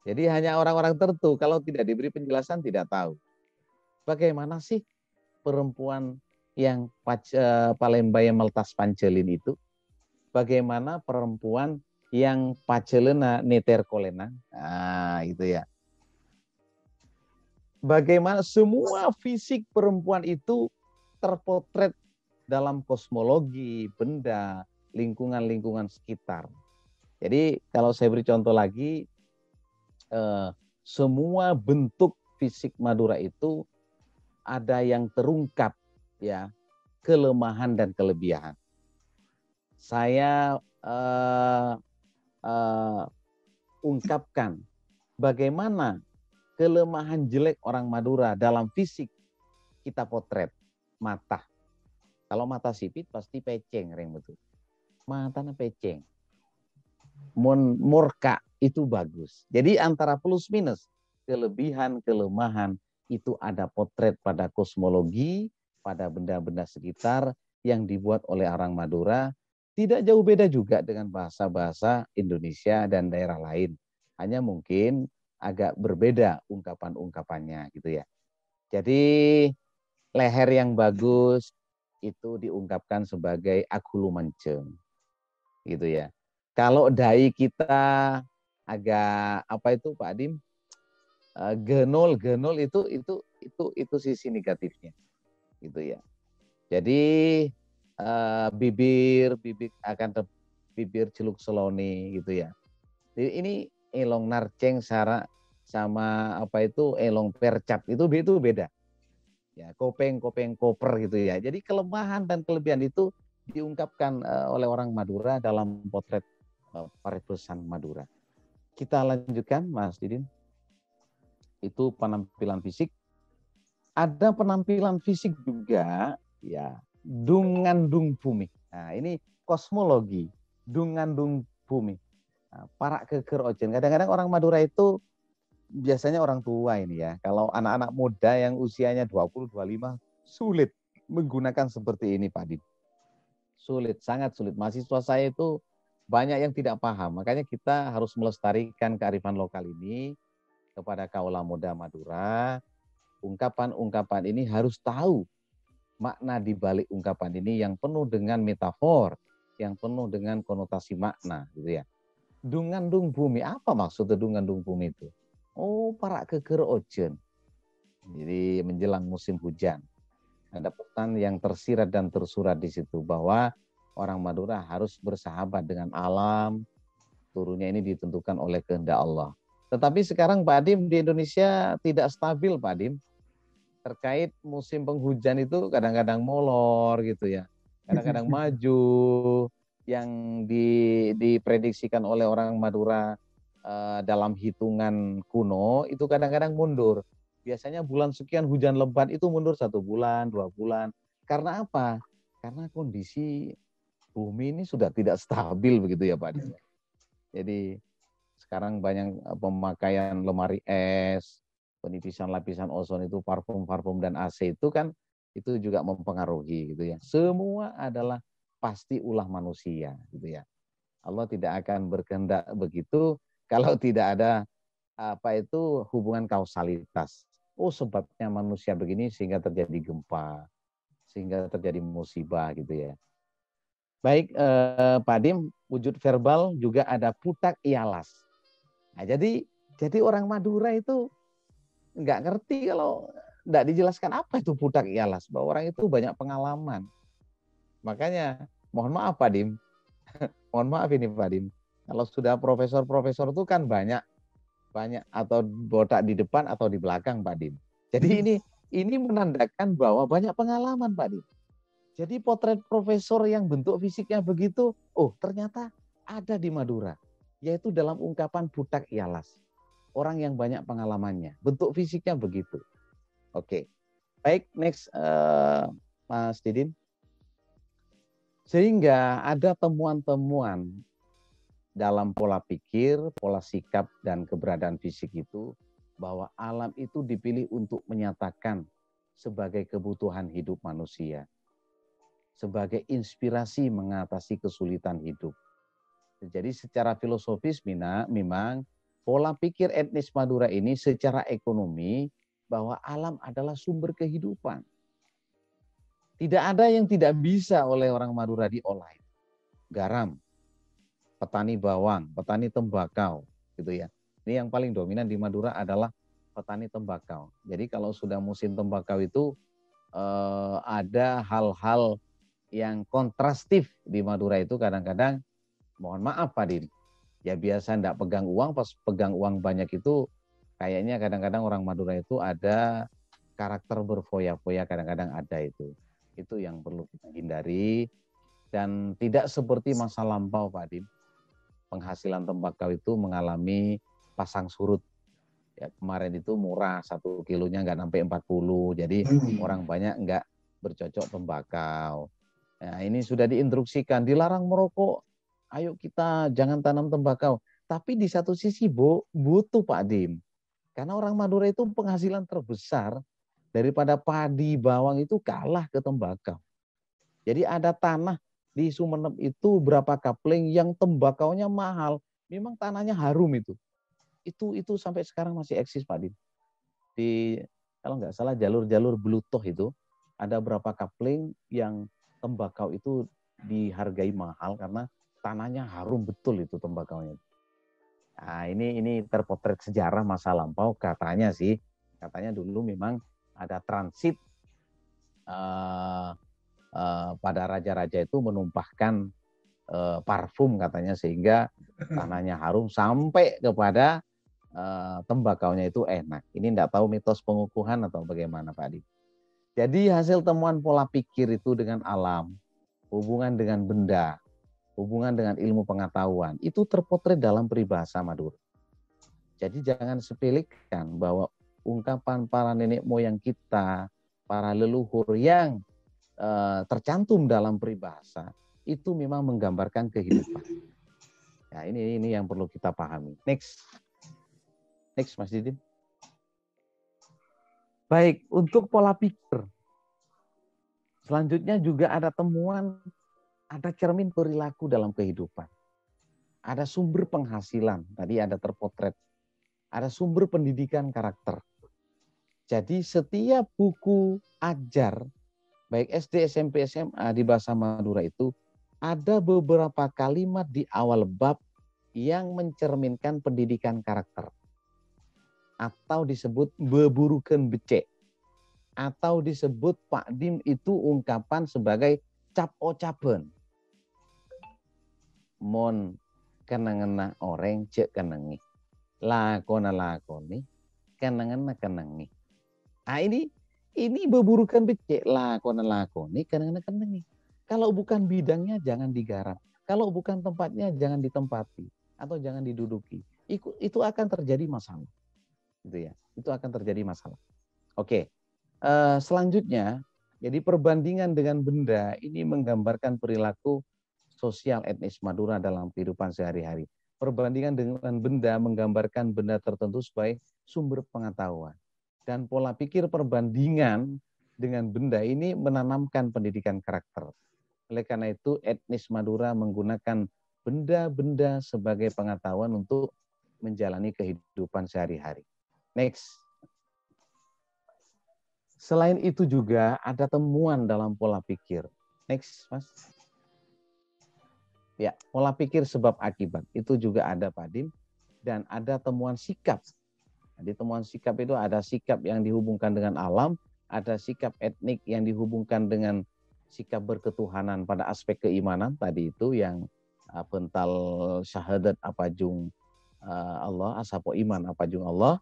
Jadi hanya orang-orang tertentu, kalau tidak diberi penjelasan tidak tahu. Bagaimana sih perempuan yang palembaya meltas pancelin itu? Bagaimana perempuan yang pacelena neter kolenang? Nah, itu ya. Bagaimana semua fisik perempuan itu terpotret dalam kosmologi, benda, lingkungan-lingkungan sekitar. Jadi kalau saya beri contoh lagi, semua bentuk fisik Madura itu ada yang terungkap ya, kelemahan dan kelebihan. Saya ungkapkan bagaimana kelemahan jelek orang Madura dalam fisik kita potret. Mata. Kalau mata sipit pasti peceng, reng betul. Matanya peceng. Murka itu bagus. Jadi antara plus minus, kelebihan, kelemahan itu ada potret pada kosmologi, pada benda-benda sekitar yang dibuat oleh orang Madura. Tidak jauh beda juga dengan bahasa-bahasa Indonesia dan daerah lain. Hanya mungkin agak berbeda ungkapan-ungkapannya gitu ya. Jadi leher yang bagus, itu diungkapkan sebagai agulu menceng, gitu ya. Kalau dai kita agak apa itu Pak Adim, genol itu sisi negatifnya, gitu ya. Jadi bibir akan bibir celuk seloni, gitu ya. Jadi ini elong narceng sama apa itu elong percap itu beda. Ya, kopeng koper gitu ya. Jadi kelemahan dan kelebihan itu diungkapkan oleh orang Madura dalam potret Paripesan Madura. Kita lanjutkan Mas Didin. Itu penampilan fisik. Ada penampilan fisik juga ya, dungandung bumi. Nah, ini kosmologi, dungandung bumi. Nah, para keker ojen. Kadang-kadang orang Madura itu biasanya orang tua ini ya. Kalau anak-anak muda yang usianya 20, 25 sulit menggunakan seperti ini Pak Din. Sulit, sangat sulit. Mahasiswa saya itu banyak yang tidak paham. Makanya kita harus melestarikan kearifan lokal ini kepada kaula muda Madura. Ungkapan-ungkapan ini harus tahu makna di balik ungkapan ini yang penuh dengan metafor, yang penuh dengan konotasi makna, gitu ya. Dungandung bumi, apa maksudnya dungandung bumi itu? Oh, para keker ojen. Jadi menjelang musim hujan. Ada pesan yang tersirat dan tersurat di situ bahwa orang Madura harus bersahabat dengan alam, turunnya ini ditentukan oleh kehendak Allah. Tetapi sekarang Pak Adim di Indonesia tidak stabil Pak Adim. Terkait musim penghujan itu kadang-kadang molor gitu ya. Kadang-kadang maju, yang diprediksikan oleh orang Madura dalam hitungan kuno itu kadang-kadang mundur. Biasanya bulan sekian hujan lebat itu mundur 1 bulan, 2 bulan. Karena apa? Karena kondisi bumi ini sudah tidak stabil begitu ya Pak Adi. Jadi sekarang banyak pemakaian lemari es, penipisan lapisan ozon itu, parfum dan AC itu kan itu juga mempengaruhi gitu ya. Semua adalah pasti ulah manusia gitu ya. Allah tidak akan berkehendak begitu kalau tidak ada apa itu hubungan kausalitas. Oh, sebabnya manusia begini sehingga terjadi gempa, sehingga terjadi musibah gitu ya. Baik Pak Dim, wujud verbal juga ada putak ialas. Nah, jadi orang Madura itu nggak ngerti kalau nggak dijelaskan apa itu putak ialas, bahwa orang itu banyak pengalaman. Makanya mohon maaf Pak Dim, mohon maaf ini Pak Dim, kalau sudah profesor itu kan banyak atau botak di depan atau di belakang Pak Dim. Jadi ini menandakan bahwa banyak pengalaman Pak Dim. Jadi potret profesor yang bentuk fisiknya begitu, oh ternyata ada di Madura, yaitu dalam ungkapan butak ialas. Orang yang banyak pengalamannya, bentuk fisiknya begitu. Oke, baik next Mas Didin. Sehingga ada temuan-temuan dalam pola pikir, pola sikap, dan keberadaan fisik itu, bahwa alam itu dipilih untuk menyatakan sebagai kebutuhan hidup manusia, sebagai inspirasi mengatasi kesulitan hidup. Jadi secara filosofis memang pola pikir etnis Madura ini secara ekonomi bahwa alam adalah sumber kehidupan. Tidak ada yang tidak bisa oleh orang Madura diolah. Garam, petani bawang, petani tembakau, gitu ya. Ini yang paling dominan di Madura adalah petani tembakau. Jadi kalau sudah musim tembakau itu ada hal-hal yang kontrastif di Madura itu kadang-kadang, mohon maaf Pak Din, ya biasa enggak pegang uang, pas pegang uang banyak itu kayaknya kadang-kadang orang Madura itu ada karakter berfoya-foya, kadang-kadang ada itu. Itu yang perlu kita hindari dan tidak seperti masa lampau Pak Din. Penghasilan tembakau itu mengalami pasang surut. Ya, kemarin itu murah, 1 kilonya nggak sampai 40. Jadi orang banyak nggak bercocok tembakau. Nah, ini sudah diinstruksikan, dilarang merokok. Ayo kita jangan tanam tembakau. Tapi di satu sisi butuh Pak Dim. Karena orang Madura itu penghasilan terbesar daripada padi, bawang itu kalah ke tembakau. Jadi ada tanah di Sumeneb itu berapa kapling yang tembakaunya mahal. Memang tanahnya harum itu. Itu sampai sekarang masih eksis Pak Din. Di kalau nggak salah jalur-jalur Blutoh itu ada beberapa kapling yang tembakau itu dihargai mahal karena tanahnya harum betul itu tembakaunya. Nah, ini terpotret sejarah masa lampau katanya sih. Katanya dulu memang ada transit pada raja-raja itu menumpahkan parfum katanya sehingga tanahnya harum sampai kepada tembakaunya itu enak. Ini enggak tahu mitos pengukuhan atau bagaimana Pak Adi. Jadi hasil temuan pola pikir itu dengan alam, hubungan dengan benda, hubungan dengan ilmu pengetahuan, itu terpotret dalam peribahasa Madura. Jadi jangan sepelekan bahwa ungkapan para nenek moyang kita, para leluhur yang tercantum dalam peribahasa, itu memang menggambarkan kehidupan. Ya, ini yang perlu kita pahami. Next Mas Didin. Baik, untuk pola pikir. Selanjutnya juga ada temuan, ada cermin perilaku dalam kehidupan. Ada sumber penghasilan, tadi ada terpotret. Ada sumber pendidikan karakter. Jadi setiap buku ajar, baik SD, SMP, SMA di bahasa Madura itu, ada beberapa kalimat di awal bab yang mencerminkan pendidikan karakter. Atau disebut beburukan becek. Atau disebut Pak Dim itu ungkapan sebagai cap-ocapen. Mon kenangena orang cek kenengi. Lakoni kenangena. Nah ini beburukan becek lakoni kenangena. Kalau bukan bidangnya jangan digarap. Kalau bukan tempatnya jangan ditempati atau jangan diduduki. Itu akan terjadi masalah. Gitu ya. Itu akan terjadi masalah. Oke. Selanjutnya, jadi perbandingan dengan benda ini menggambarkan perilaku sosial etnis Madura dalam kehidupan sehari-hari. Perbandingan dengan benda menggambarkan benda tertentu sebagai sumber pengetahuan. Dan pola pikir perbandingan dengan benda ini menanamkan pendidikan karakter. Oleh karena itu, etnis Madura menggunakan benda-benda sebagai pengetahuan untuk menjalani kehidupan sehari-hari. Next. Selain itu juga ada temuan dalam pola pikir. Next, Mas. Ya, pola pikir sebab akibat. Itu juga ada, Pak Dim. Dan ada temuan sikap. Jadi temuan sikap itu ada sikap yang dihubungkan dengan alam, ada sikap etnik yang dihubungkan dengan sikap berketuhanan pada aspek keimanan tadi itu yang pental syahadat apajung Allah, asapo iman apajung Allah.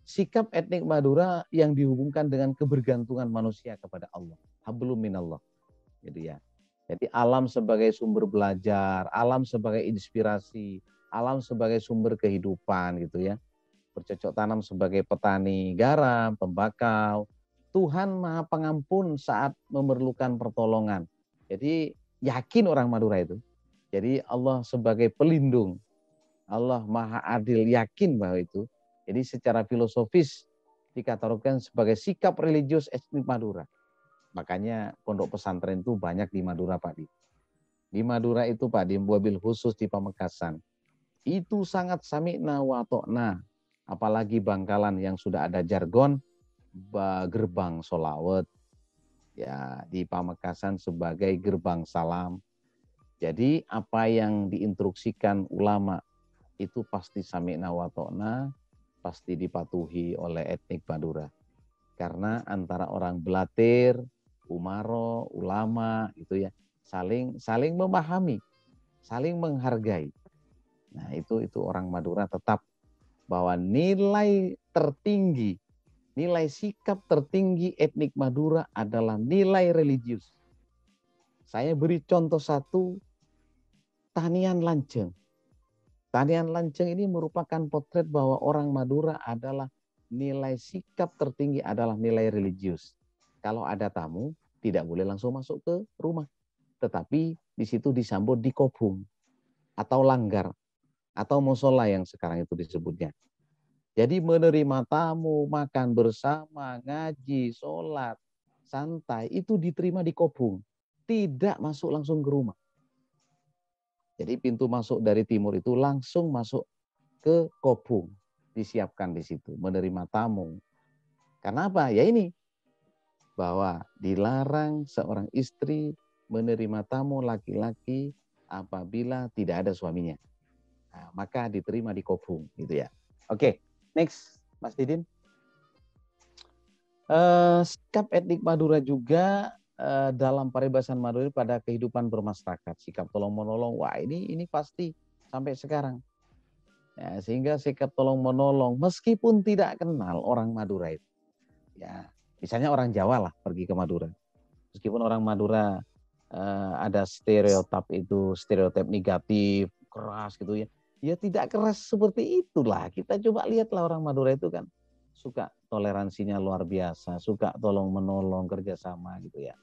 Sikap etnik Madura yang dihubungkan dengan kebergantungan manusia kepada Allah. Hablum minallah. Gitu ya. Jadi alam sebagai sumber belajar, alam sebagai inspirasi, alam sebagai sumber kehidupan gitu ya. Bercocok tanam sebagai petani garam, tembakau. Tuhan Maha Pengampun saat memerlukan pertolongan. Jadi yakin orang Madura itu. Jadi Allah sebagai pelindung. Allah Maha Adil, yakin bahwa itu. Jadi secara filosofis dikategorikan sebagai sikap religius etnik Madura. Makanya pondok pesantren itu banyak di Madura, Pak Di. Di Madura itu, Pak Di, wabil khusus di Pamekasan. Itu sangat sami'na wa to'na. Apalagi Bangkalan yang sudah ada jargon gerbang solawat. Ya, di Pamekasan sebagai gerbang salam. Jadi apa yang diinstruksikan ulama itu pasti sami'na wa to'na, pasti dipatuhi oleh etnik Madura. Karena antara orang Belatir, Umaro, ulama itu ya saling memahami, saling menghargai. Nah, itu orang Madura tetap bahwa nilai tertinggi, nilai sikap tertinggi etnik Madura adalah nilai religius. Saya beri contoh satu, Tanian Lanceng. Tanian Lanceng ini merupakan potret bahwa orang Madura adalah nilai sikap tertinggi adalah nilai religius. Kalau ada tamu, tidak boleh langsung masuk ke rumah. Tetapi di situ disambut di kobung atau langgar atau musola yang sekarang itu disebutnya. Jadi menerima tamu, makan bersama, ngaji, sholat, santai, itu diterima di kobung. Tidak masuk langsung ke rumah. Jadi pintu masuk dari timur itu langsung masuk ke kobung. Disiapkan di situ, menerima tamu. Karena apa? Ya ini, bahwa dilarang seorang istri menerima tamu laki-laki apabila tidak ada suaminya. Nah, maka diterima di kofung, gitu ya. Oke, next, Mas Didin. Sikap etnik Madura juga dalam paribasan Madura pada kehidupan bermasyarakat, sikap tolong menolong, wah ini pasti sampai sekarang. Ya, sehingga sikap tolong menolong meskipun tidak kenal orang Madura itu. Ya, misalnya orang Jawa lah pergi ke Madura. Meskipun orang Madura ada stereotip negatif, keras gitu ya. Ya tidak keras seperti itulah. Kita coba lihatlah orang Madura itu kan suka toleransinya luar biasa, suka tolong menolong, kerjasama gitu ya.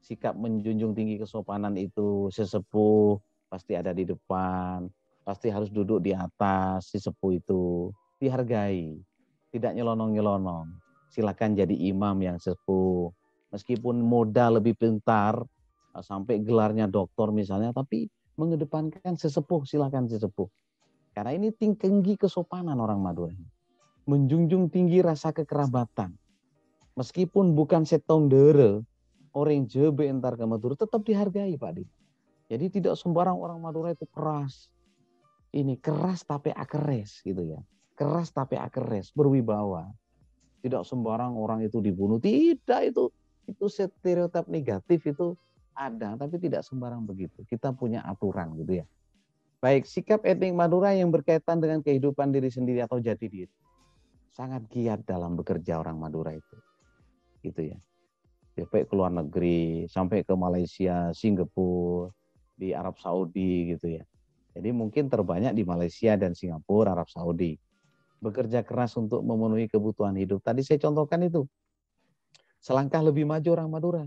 Sikap menjunjung tinggi kesopanan itu, sesepuh pasti ada di depan, pasti harus duduk di atas si sepuh itu, dihargai, tidak nyelonong-nyelonong. Silakan jadi imam yang sepuh. Meskipun modal lebih pintar, sampai gelarnya doktor misalnya, tapi mengedepankan sesepuh, silakan sesepuh. Karena ini tinggi kesopanan orang Madura. Menjunjung tinggi rasa kekerabatan. Meskipun bukan setong dere, orang jebe entar ke Madura tetap dihargai Pak Di. Jadi tidak sembarang orang Madura itu keras. Ini keras tapi akeres gitu ya. Keras tapi akeres, berwibawa. Tidak sembarang orang itu dibunuh. Tidak, itu stereotip negatif itu ada, tapi tidak sembarang begitu. Kita punya aturan gitu ya. Baik, sikap etnik Madura yang berkaitan dengan kehidupan diri sendiri atau jati diri. Sangat giat dalam bekerja orang Madura itu. Gitu ya. Sampai ke luar negeri, sampai ke Malaysia, Singapura, di Arab Saudi gitu ya. Jadi mungkin terbanyak di Malaysia dan Singapura, Arab Saudi. Bekerja keras untuk memenuhi kebutuhan hidup. Tadi saya contohkan itu. Selangkah lebih maju orang Madura.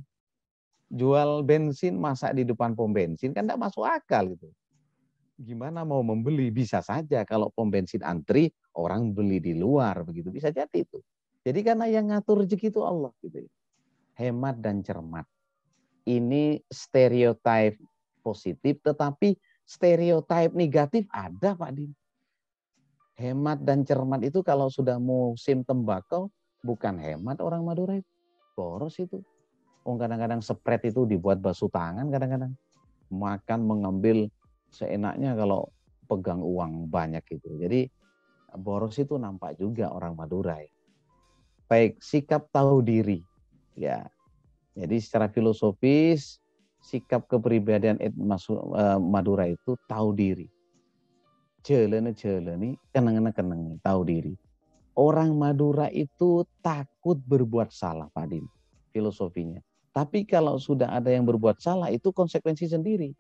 Jual bensin, masak di depan pom bensin, kan tidak masuk akal gitu. Gimana mau membeli? Bisa saja kalau pom bensin antri, orang beli di luar, begitu. Bisa jadi itu. Jadi karena yang ngatur rezeki itu Allah. Gitu. Hemat dan cermat. Ini stereotip positif, tetapi stereotip negatif ada Pak Din. Hemat dan cermat itu kalau sudah musim tembakau, bukan hemat orang Madura itu. Boros itu. Kadang-kadang spread itu dibuat basuh tangan kadang-kadang. Makan mengambil seenaknya kalau pegang uang banyak itu. Jadi boros itu nampak juga orang Madura. Baik, sikap tahu diri. Ya. Jadi secara filosofis, sikap kepribadian Madura itu tahu diri. Jelene, keneng, tahu diri. Orang Madura itu takut berbuat salah, Pak Din, filosofinya. Tapi kalau sudah ada yang berbuat salah, itu konsekuensi sendiri.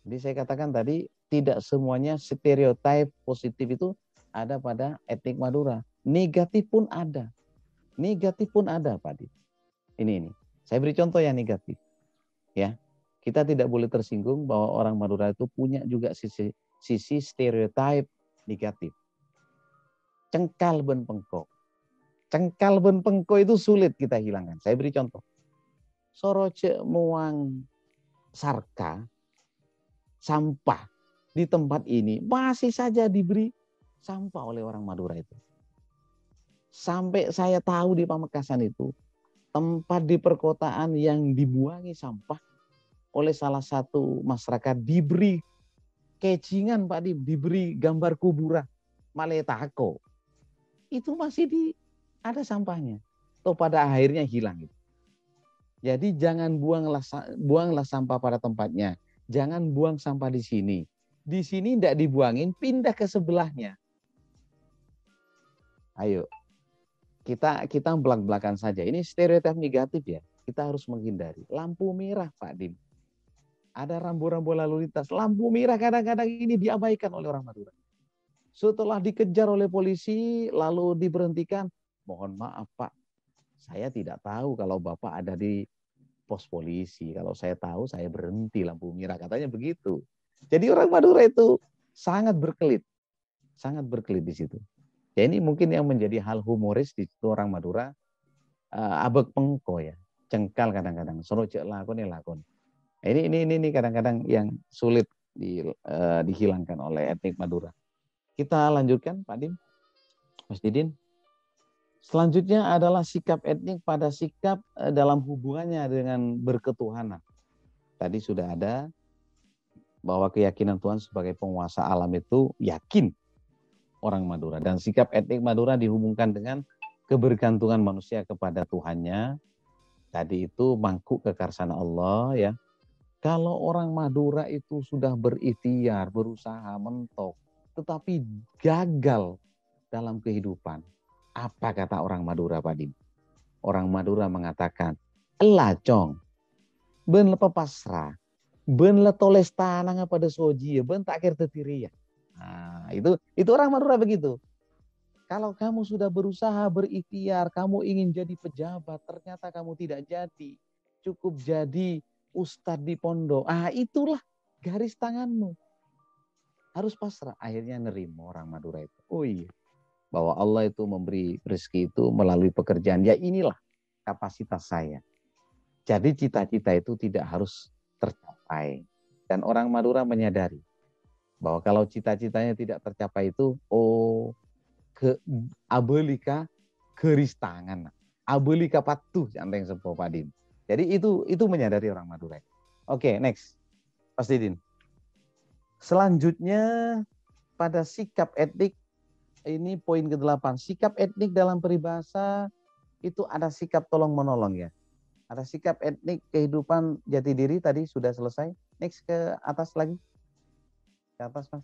Jadi saya katakan tadi, tidak semuanya stereotip positif itu ada pada etnik Madura. Negatif pun ada. Negatif pun ada, Pak Din. Ini. Saya beri contoh yang negatif. Ya, kita tidak boleh tersinggung bahwa orang Madura itu punya juga sisi stereotip negatif. Cengkal ben pengko. Cengkal ben pengko itu sulit kita hilangkan. Saya beri contoh. Soroce muang sarka, sampah di tempat ini masih saja diberi sampah oleh orang Madura itu. Sampai saya tahu di Pamekasan itu, tempat di perkotaan yang dibuangi sampah oleh salah satu masyarakat diberi kejingan Pak Dim, diberi gambar kuburan Maletako. Itu masih ada sampahnya. Atau pada akhirnya hilang itu. Jadi jangan buanglah sampah pada tempatnya. Jangan buang sampah di sini. Di sini tidak dibuangin, pindah ke sebelahnya. Ayo, kita belak-belakan saja. Ini stereotip negatif ya. Kita harus menghindari. Lampu merah Pak Dim. Ada rambu-rambu lalu lintas. Lampu merah kadang-kadang ini diabaikan oleh orang Madura. Setelah dikejar oleh polisi, lalu diberhentikan. Mohon maaf Pak, saya tidak tahu kalau Bapak ada di pos polisi. Kalau saya tahu, saya berhenti lampu merah. Katanya begitu. Jadi orang Madura itu sangat berkelit. Sangat berkelit di situ. Ya ini mungkin yang menjadi hal humoris di situ orang Madura. Abek pengko ya. Cengkal kadang-kadang. Sorocek lakon ya lakon. Ini kadang-kadang yang sulit dihilangkan oleh etnik Madura. Kita lanjutkan Pak Dim, Mas Didin. Selanjutnya adalah sikap etnik pada sikap dalam hubungannya dengan berketuhanan. Tadi sudah ada bahwa keyakinan Tuhan sebagai penguasa alam itu yakin orang Madura. Dan sikap etnik Madura dihubungkan dengan kebergantungan manusia kepada Tuhannya. Tadi itu mangkuk kekarsana Allah ya. Kalau orang Madura itu sudah berikhtiar, berusaha, mentok, tetapi gagal dalam kehidupan. Apa kata orang Madura, Pak Dim? Orang Madura mengatakan, elah cong, ben lepa pasrah, ben le toles tanang pada soji, ben tak kira tetiri ya. Nah, itu orang Madura begitu. Kalau kamu sudah berusaha berikhtiar, kamu ingin jadi pejabat, ternyata kamu tidak jadi, cukup jadi ustadz di pondok. Ah, itulah garis tanganmu. Harus pasrah. Akhirnya nerima orang Madura itu. Oh iya. Bahwa Allah itu memberi rezeki itu melalui pekerjaan. Ya inilah kapasitas saya. Jadi cita-cita itu tidak harus tercapai. Dan orang Madura menyadari bahwa kalau cita-citanya tidak tercapai itu, oh, ke abelika keris tangan. Abelika patuh anteng sepo Padin. Jadi itu menyadari orang Madura. Oke, next. Mas Didin. Selanjutnya pada sikap etnik, ini poin ke-8. Sikap etnik dalam peribahasa itu ada sikap tolong-menolong ya. Ada sikap etnik kehidupan jati diri tadi sudah selesai. Next ke atas lagi. Ke atas, Mas.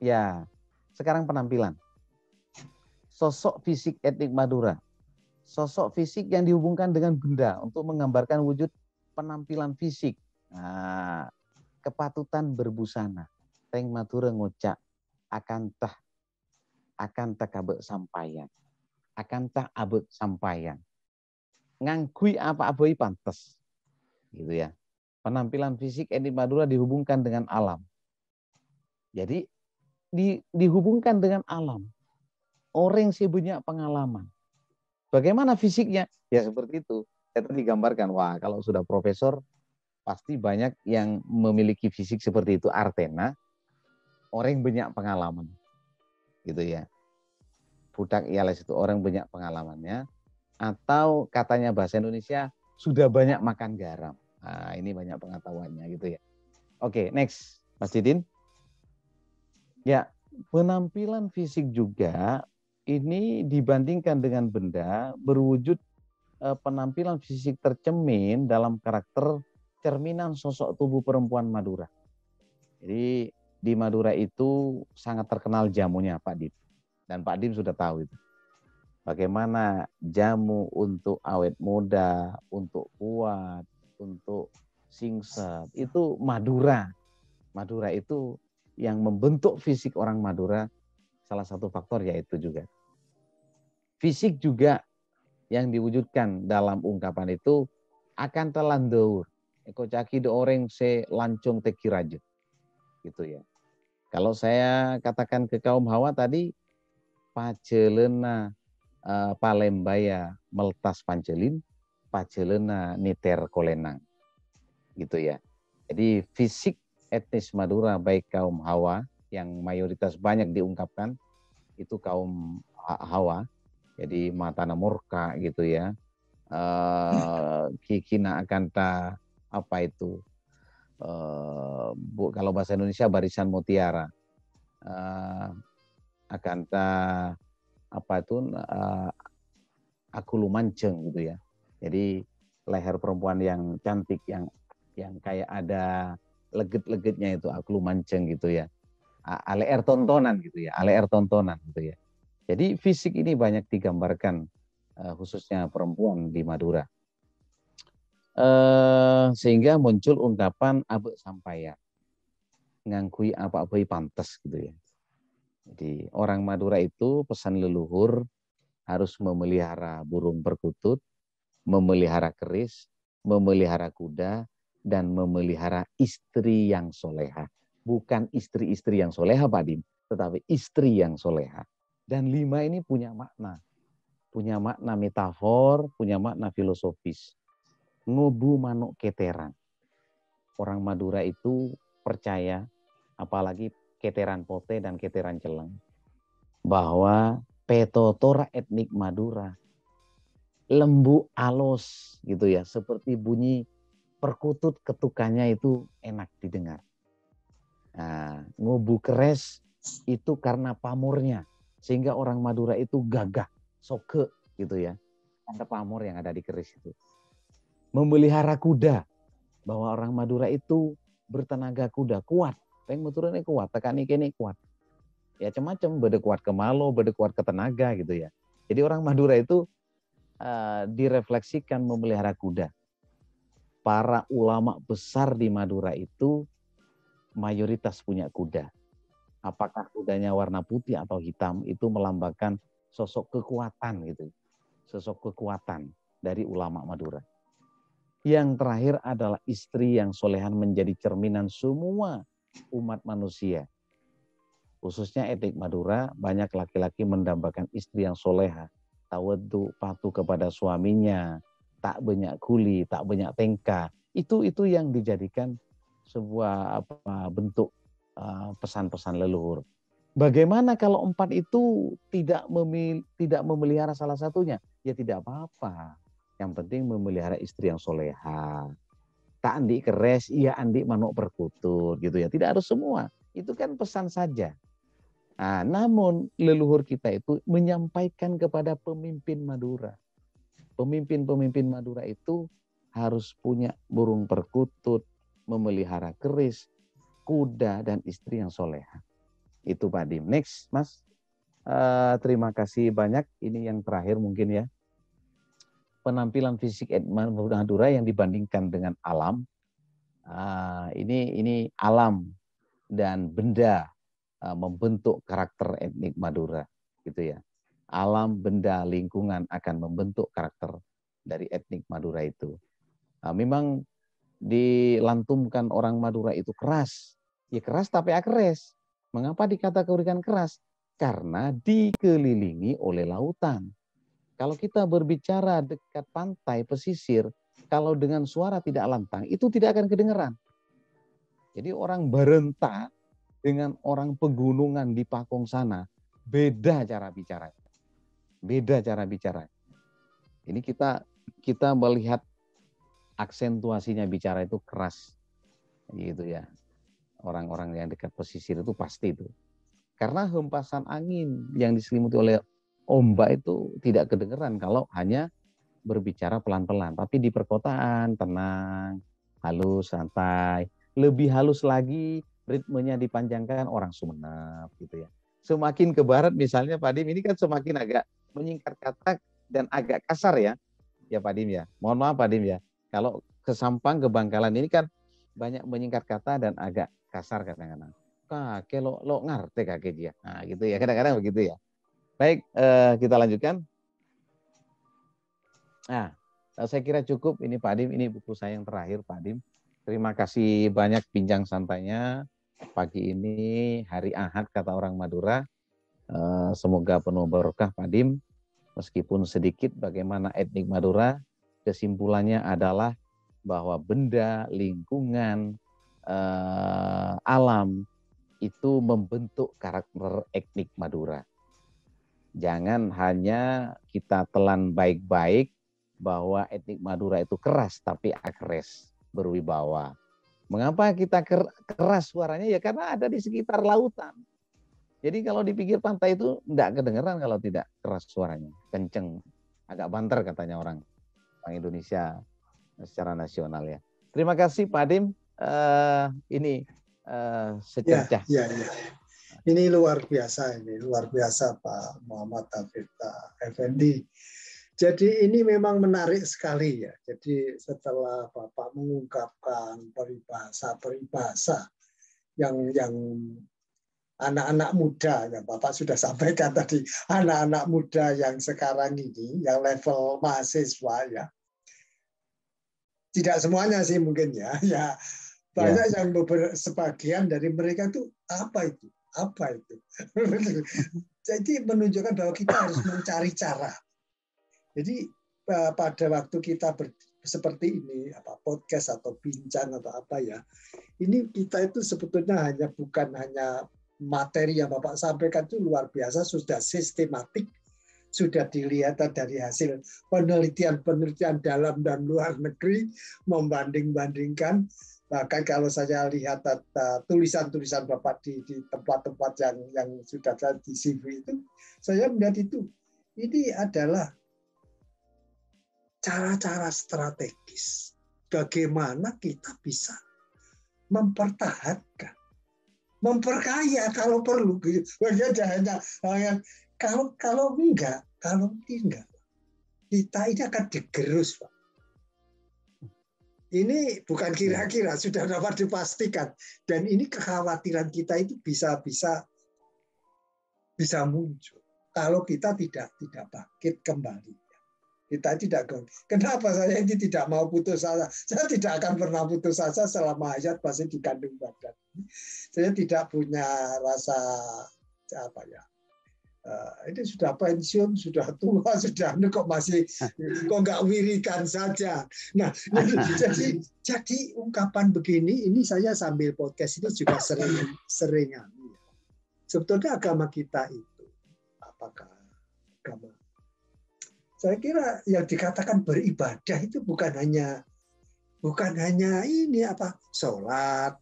Ya, sekarang penampilan. Sosok fisik etnik Madura. Sosok fisik yang dihubungkan dengan benda untuk menggambarkan wujud penampilan fisik. Nah, kepatutan berbusana. Teng Madura ngocak akan tak abek sampaian. Akan tak abek sampaian. Ngangkui apa-apa pantas. Gitu ya. Penampilan fisik etnik Madura dihubungkan dengan alam. Jadi dihubungkan dengan alam. Orang sih punya pengalaman. Bagaimana fisiknya? Ya seperti itu. Saya tadi gambarkan, wah kalau sudah profesor, pasti banyak yang memiliki fisik seperti itu. Artena, orang banyak pengalaman. Gitu ya. Budak iales itu orang banyak pengalamannya. Atau katanya bahasa Indonesia, sudah banyak makan garam. Nah, ini banyak pengetahuannya gitu ya. Oke, next. Mas Didin. Ya, penampilan fisik juga ini dibandingkan dengan benda berwujud penampilan fisik tercermin dalam karakter cerminan sosok tubuh perempuan Madura. Jadi di Madura itu sangat terkenal jamunya Pak Dim. Dan Pak Dim sudah tahu itu. Bagaimana jamu untuk awet muda, untuk kuat, untuk singset, itu Madura. Madura itu yang membentuk fisik orang Madura, salah satu faktor yaitu juga. Fisik juga yang diwujudkan dalam ungkapan itu akan telandaur. Eko caki de orang se lancung teki raja. Gitu ya. Kalau saya katakan ke kaum Hawa tadi, pacelena palembaya meltas pancelin, pacelena niter kolenang. Gitu ya. Jadi fisik etnis Madura baik kaum Hawa yang mayoritas banyak diungkapkan itu kaum Hawa. Jadi matana murka gitu ya. Kikina akanta apa itu? Kalau bahasa Indonesia barisan mutiara. Akanta apa itu? Akulu manceng gitu ya. Jadi leher perempuan yang cantik yang kayak ada legit-legitnya itu akulu manceng gitu ya. Ale tontonan gitu ya. Ale tontonan gitu ya. Jadi fisik ini banyak digambarkan khususnya perempuan di Madura. Sehingga muncul ungkapan abek sampaya. Ngangkui apa-apa pantas gitu ya. Jadi orang Madura itu pesan leluhur harus memelihara burung perkutut, memelihara keris, memelihara kuda, dan memelihara istri yang soleha. Bukan istri-istri yang soleha, Pak Dim, tetapi istri yang soleha. Dan 5 ini punya makna metafor, punya makna filosofis. Ngobu manuk keteran. Orang Madura itu percaya, apalagi keteran pote dan keteran celeng, bahwa Petotora etnik Madura. Lembu alus gitu ya, seperti bunyi perkutut ketukannya itu enak didengar. Nah, ngubu keres itu karena pamornya, sehingga orang Madura itu gagah, soke gitu ya. Ada pamor yang ada di keris itu. Memelihara kuda, bahwa orang Madura itu bertenaga kuda, kuat. Peng motornya kuat, tekan ini kuat. Ya macam-macam, beda kuat ke malo, beda kuat ke tenaga gitu ya. Jadi orang Madura itu direfleksikan memelihara kuda. Para ulama besar di Madura itu mayoritas punya kuda. Apakah kudanya warna putih atau hitam, itu melambangkan sosok kekuatan gitu. Sosok kekuatan dari ulama Madura. Yang terakhir adalah istri yang solehan menjadi cerminan semua umat manusia. Khususnya etnik Madura, banyak laki-laki mendambakan istri yang soleha, tawaddu, patuh kepada suaminya, tak banyak kuli, tak banyak tengka. Itu yang dijadikan sebuah bentuk pesan-pesan leluhur. Bagaimana kalau 4 itu tidak memelihara salah satunya? Ya tidak apa-apa. Yang penting memelihara istri yang soleha. Tak andi keres, iya andi manuk perkutut gitu ya. Tidak harus semua. Itu kan pesan saja. Nah, namun leluhur kita itu menyampaikan kepada pemimpin Madura. Pemimpin-pemimpin Madura itu harus punya burung perkutut, memelihara keris, kuda, dan istri yang soleha. Itu Pak Dim. Next, Mas. Terima kasih banyak. Ini yang terakhir mungkin ya. Penampilan fisik Madura yang dibandingkan dengan alam. Ini alam dan benda membentuk karakter etnik Madura, gitu ya. Alam, benda, lingkungan akan membentuk karakter dari etnik Madura itu. Memang dilantumkan orang Madura itu keras. Ya keras tapi akres. Mengapa dikategorikan keras? Karena dikelilingi oleh lautan. Kalau kita berbicara dekat pantai, pesisir, kalau dengan suara tidak lantang, itu tidak akan kedengeran. Jadi orang Barenta dengan orang pegunungan di Pakong sana, beda cara bicara. Beda cara bicara. Ini kita melihat aksentuasinya bicara itu keras. Gitu ya. Orang-orang yang dekat pesisir itu pasti itu. Karena hempasan angin yang diselimuti oleh ombak itu tidak kedengeran kalau hanya berbicara pelan-pelan. Tapi di perkotaan tenang, halus, santai. Lebih halus lagi, ritmenya dipanjangkan orang Sumenep gitu ya. Semakin ke barat misalnya Pak Dim, ini kan semakin agak menyingkat kata dan agak kasar ya. Ya Pak Dim ya. Mohon maaf Pak Dim ya. Kalau ke Sampang, ke Bangkalan ini kan banyak menyingkat kata dan agak kasar kadang-kadang. Kakek lo ngerti kakek dia. Nah gitu ya, kadang-kadang begitu ya. Baik, kita lanjutkan. Nah, saya kira cukup ini Pak Dim, ini buku saya yang terakhir Pak Dim. Terima kasih banyak bincang santainya pagi ini, hari Ahad kata orang Madura. Semoga penuh berkah Pak Dim. Meskipun sedikit bagaimana etnik Madura, kesimpulannya adalah bahwa benda, lingkungan, alam itu membentuk karakter etnik Madura. Jangan hanya kita telan baik-baik bahwa etnik Madura itu keras tapi akres, berwibawa. Mengapa kita keras suaranya? Ya karena ada di sekitar lautan. Jadi kalau di pinggir pantai itu tidak kedengeran kalau tidak keras suaranya, kenceng, agak banter katanya orang Indonesia secara nasional ya. Terima kasih Pak Dim. Ini secercah. Ya. Ini luar biasa Pak Muhammad Hafid Effendi. Jadi ini memang menarik sekali ya. Jadi setelah Bapak mengungkapkan peribahasa yang anak-anak muda, ya Bapak sudah sampaikan tadi, anak-anak muda yang sekarang ini, yang level mahasiswa ya, tidak semuanya sih mungkin ya, banyak yang sebagian dari mereka tuh apa itu? Jadi menunjukkan bahwa kita harus mencari cara. Jadi pada waktu kita seperti ini, podcast atau bincang atau apa ya, ini kita itu sebetulnya bukan hanya materi yang Bapak sampaikan itu luar biasa, sudah sistematik, sudah dilihat dari hasil penelitian-penelitian dalam dan luar negeri, membanding-bandingkan. Bahkan kalau saya lihat tulisan-tulisan Bapak di tempat-tempat yang sudah di CV itu, saya melihat itu. Ini adalah cara-cara strategis. Bagaimana kita bisa mempertahankan, memperkaya kalau perlu. Kalau tidak, kita ini akan digerus, Pak. Ini bukan kira-kira, sudah dapat dipastikan. Dan ini kekhawatiran kita itu bisa muncul kalau kita tidak bangkit kembali. Kita tidak. Kenapa saya ini tidak mau putus asa? Saya tidak akan pernah putus asa selama hayat masih di kandung badan. Saya tidak punya rasa ini sudah pensiun, sudah tua, sudah kok masih kok nggak wirikan saja. Nah, jadi ungkapan begini, ini saya sambil podcast ini juga sering. Sebetulnya agama kita itu apakah agama? Saya kira yang dikatakan beribadah itu bukan hanya ini sholat,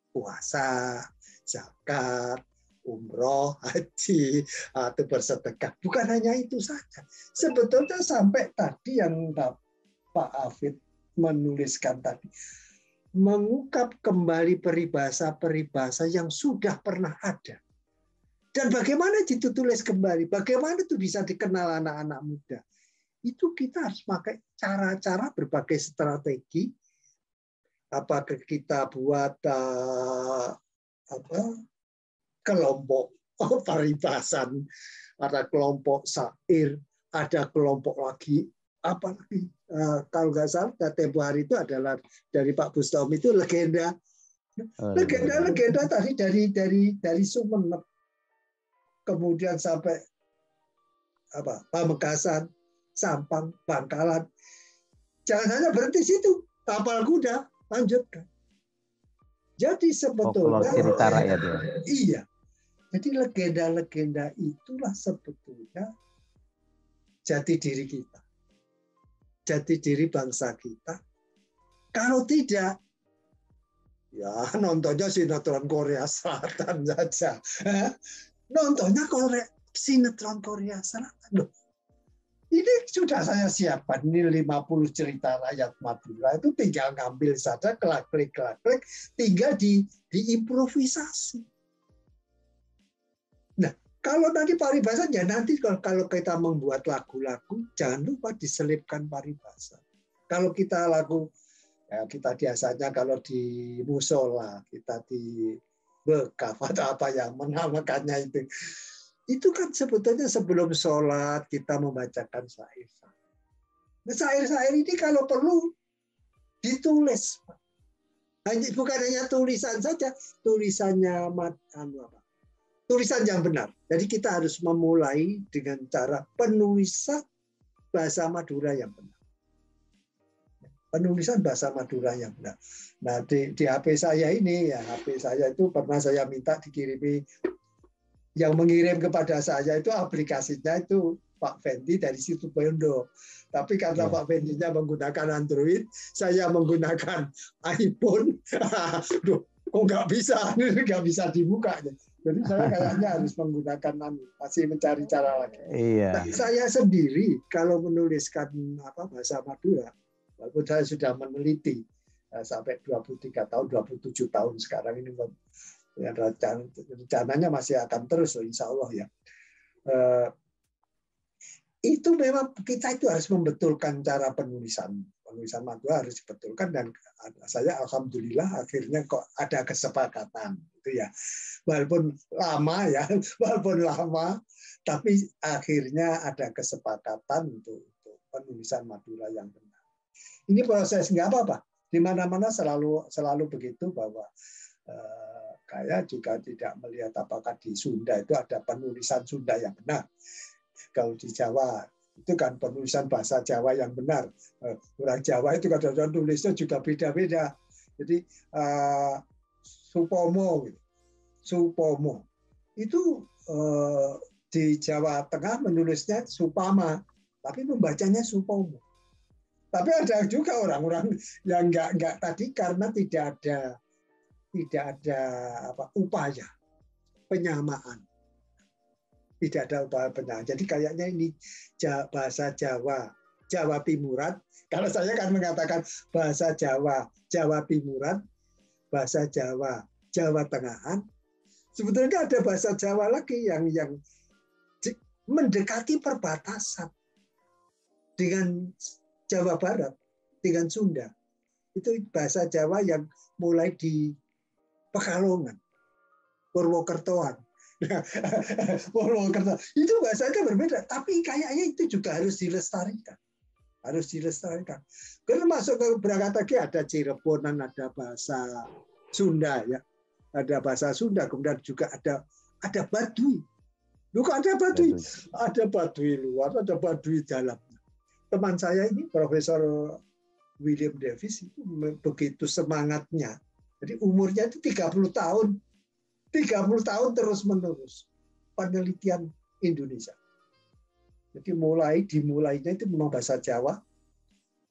puasa, zakat, umroh, haji, atau bersedekah. Bukan hanya itu saja. Sebetulnya sampai tadi yang Pak Hafid menuliskan tadi, mengungkap kembali peribahasa-peribahasa yang sudah pernah ada. Dan bagaimana ditulis kembali, bagaimana itu bisa dikenal anak-anak muda. Itu kita harus pakai cara-cara berbagai strategi. Apakah kita buat kelompok paribasan, ada kelompok syair, ada kelompok lagi apalagi kalau nggak salah tempo hari itu adalah dari Pak Bustomi itu legenda tadi dari Sumeneb kemudian sampai Pamekasan, Sampang, Bangkalan. Jangan hanya berhenti situ, tapal kuda, lanjutkan. Jadi sebetulnya cerita rakyat ya. Iya. Jadi legenda-legenda itulah sebetulnya jati diri kita. Jati diri bangsa kita. Kalau tidak, ya nontonnya sinetron Korea Selatan saja. Nontonnya sinetron Korea Selatan. Loh, ini sudah saya siapkan. Ini 50 cerita rakyat Madura. Itu tinggal ngambil saja, klik, tinggal diimprovisasi. Nah, kalau tadi paribasan, ya nanti kalau kita membuat lagu-lagu, jangan lupa diselipkan paribasan. Kalau kita kita biasanya kalau di musola, kita di bekaf atau apa yang menamakannya itu kan sebetulnya sebelum sholat kita membacakan syair-syair. Nah, syair-syair ini kalau perlu ditulis, bukan hanya tulisan saja, tulisannya tulisan yang benar. Jadi kita harus memulai dengan cara penulisan bahasa Madura yang benar. Penulisan bahasa Madura yang benar. Nah, di HP saya ini, ya HP saya itu pernah saya minta dikirimi. Yang mengirim kepada saya itu aplikasinya itu Pak Fendi dari situ Bondo. Tapi karena Pak Fendinya menggunakan Android, saya menggunakan iPhone. Duh, kok nggak bisa dibuka. Jadi saya kayaknya harus menggunakan masih mencari cara lagi. Iya. Nah, saya sendiri kalau menuliskan bahasa Madura, walaupun saya sudah meneliti sampai 23 tahun, 27 tahun sekarang ini. Ya, rencananya masih akan terus, insya Allah ya. Itu memang kita itu harus membetulkan cara penulisan Madura harus dibetulkan, dan saya alhamdulillah akhirnya kok ada kesepakatan itu ya, walaupun lama tapi akhirnya ada kesepakatan untuk penulisan Madura yang benar. Ini proses nggak apa-apa, di mana-mana selalu begitu, bahwa saya juga tidak melihat apakah di Sunda itu ada penulisan Sunda yang benar. Kalau di Jawa itu kan penulisan bahasa Jawa yang benar. Orang Jawa itu kadang-kadang tulisnya juga beda-beda. Jadi Supomo. itu di Jawa Tengah menulisnya Supama, tapi membacanya Supomo. Tapi ada juga orang-orang yang nggak tadi karena tidak ada upaya penyamaan. Tidak ada upaya penyamaan. Jadi kayaknya ini bahasa Jawa Timuran. Kalau saya kan mengatakan bahasa Jawa Timuran, bahasa Jawa Tengahan. Sebetulnya ada bahasa Jawa lagi yang mendekati perbatasan dengan Jawa Barat, dengan Sunda. Itu bahasa Jawa yang mulai di Pekalongan, Purwokertoan. Purwokerto. Itu bahasanya berbeda, tapi kayaknya itu juga harus dilestarikan. Karena masuk ke berangkat lagi ada Cirebonan, ada bahasa Sunda ya. Ada bahasa Sunda, kemudian juga ada Baduy. Kok ada Baduy? Ada Baduy luar, ada Baduy dalam. Teman saya ini Profesor William Davis itu begitu semangatnya. Jadi umurnya itu 30 tahun. 30 tahun terus-menerus penelitian Indonesia. Jadi dimulainya itu memang bahasa Jawa.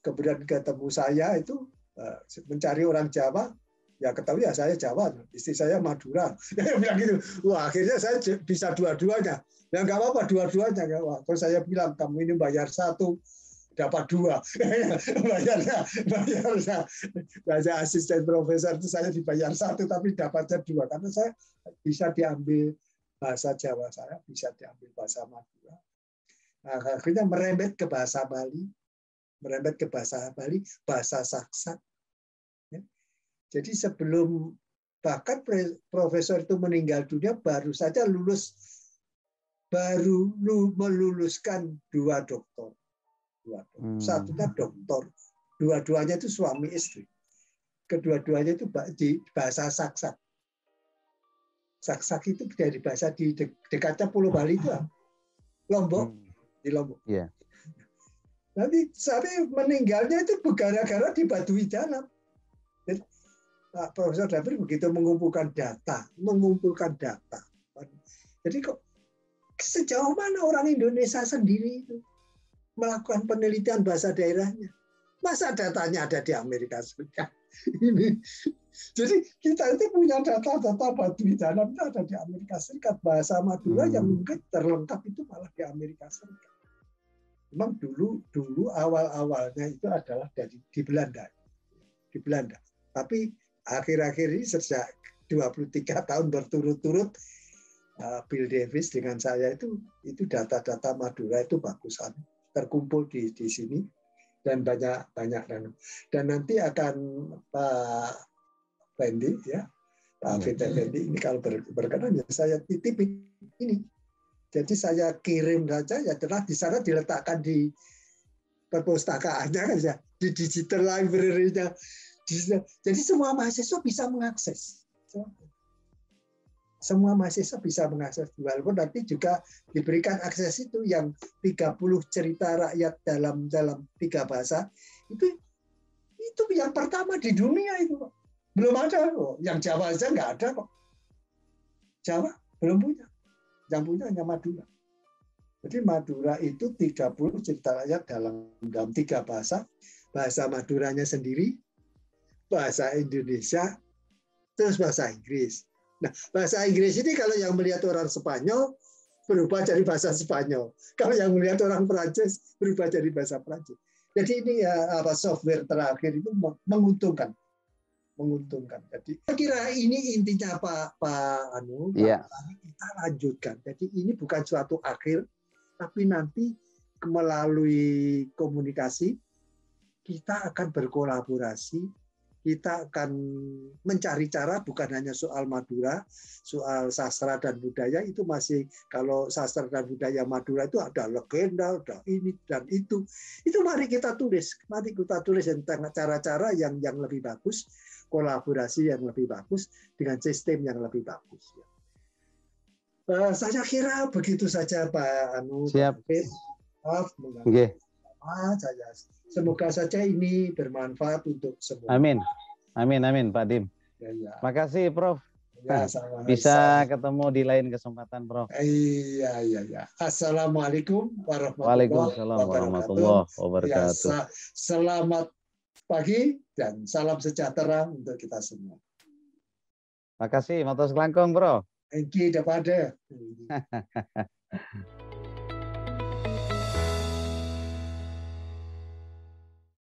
Kemudian ketemu saya itu mencari orang Jawa, ya ketahui ya saya Jawa, istri saya Madura. Dia bilang gitu. Wah, akhirnya saya bisa dua-duanya. Ya nggak apa-apa dua-duanya. Wah, terus saya bilang kamu ini bayar 1 dapat 2. Bayar asisten profesor itu saya dibayar 1 tapi dapatnya 2 karena saya bisa diambil bahasa Jawa saya, bisa diambil bahasa Madura. Nah, akhirnya merembet ke bahasa Bali, bahasa Saksa. Jadi sebelum bahkan profesor itu meninggal dunia baru meluluskan 2 doktor. Satunya doktor, dua-duanya itu suami istri. Kedua-duanya itu di bahasa Saksak. Saksak itu dari bahasa di dekatnya Pulau Bali itu Lombok, di Lombok. Yeah. Nanti sampai meninggalnya itu gara-gara di Baduy Dalam. Jadi, Pak Profesor David begitu mengumpulkan data. Jadi kok sejauh mana orang Indonesia sendiri itu melakukan penelitian bahasa daerahnya. Masa datanya ada di Amerika Serikat? Ini. Jadi kita itu punya data Baduy Dalam itu ada di Amerika Serikat. Bahasa Madura yang mungkin terlengkap itu malah di Amerika Serikat. Memang dulu awal-awalnya itu adalah di Belanda. Tapi akhir-akhir ini sejak 23 tahun berturut-turut Bill Davis dengan saya itu data-data Madura itu bagusan. Terkumpul di sini dan banyak dan nanti akan Pak Fendi ya Pak Fita Fendi ini kalau berkenan ya saya titipin ini, jadi saya kirim saja ya telah di sana diletakkan di perpustakaannya kan ya di digital library-nya, jadi semua mahasiswa bisa mengakses. Semua mahasiswa bisa mengakses, walaupun nanti juga diberikan akses itu yang 30 cerita rakyat dalam 3 bahasa itu yang pertama di dunia itu kok. Belum ada kok. Yang Jawa aja nggak ada kok. Jawa belum punya. Yang punya hanya Madura. Jadi Madura itu 30 cerita rakyat dalam 3 bahasa. Bahasa Maduranya sendiri, bahasa Indonesia, terus bahasa Inggris. Nah, bahasa Inggris ini kalau yang melihat orang Spanyol berubah jadi bahasa Spanyol. Kalau yang melihat orang Perancis berubah jadi bahasa Perancis. Jadi ini ya software terakhir itu menguntungkan. Jadi saya kira ini intinya Pak kita lanjutkan. Jadi ini bukan suatu akhir, tapi nanti melalui komunikasi kita akan berkolaborasi. Kita akan mencari cara bukan hanya soal Madura, soal sastra dan budaya itu masih, kalau sastra dan budaya Madura itu ada legenda, ada ini dan itu. Itu mari kita tulis tentang cara-cara yang lebih bagus, kolaborasi yang lebih bagus dengan sistem yang lebih bagus. Saya kira begitu saja Pak Anu. Siap. Maaf, saya. Semoga saja ini bermanfaat untuk semua. Amin Pak Dim. Ya. Makasih Prof. Ya, sama. Bisa ketemu di lain kesempatan, Bro. Iya. Assalamualaikum warahmatullahi Waalaikumsalam wabarakatuh. warahmatullahi Ya, wabarakatuh. selamat pagi dan salam sejahtera untuk kita semua. Makasih, matur selangkung, Bro. Thank you, pada.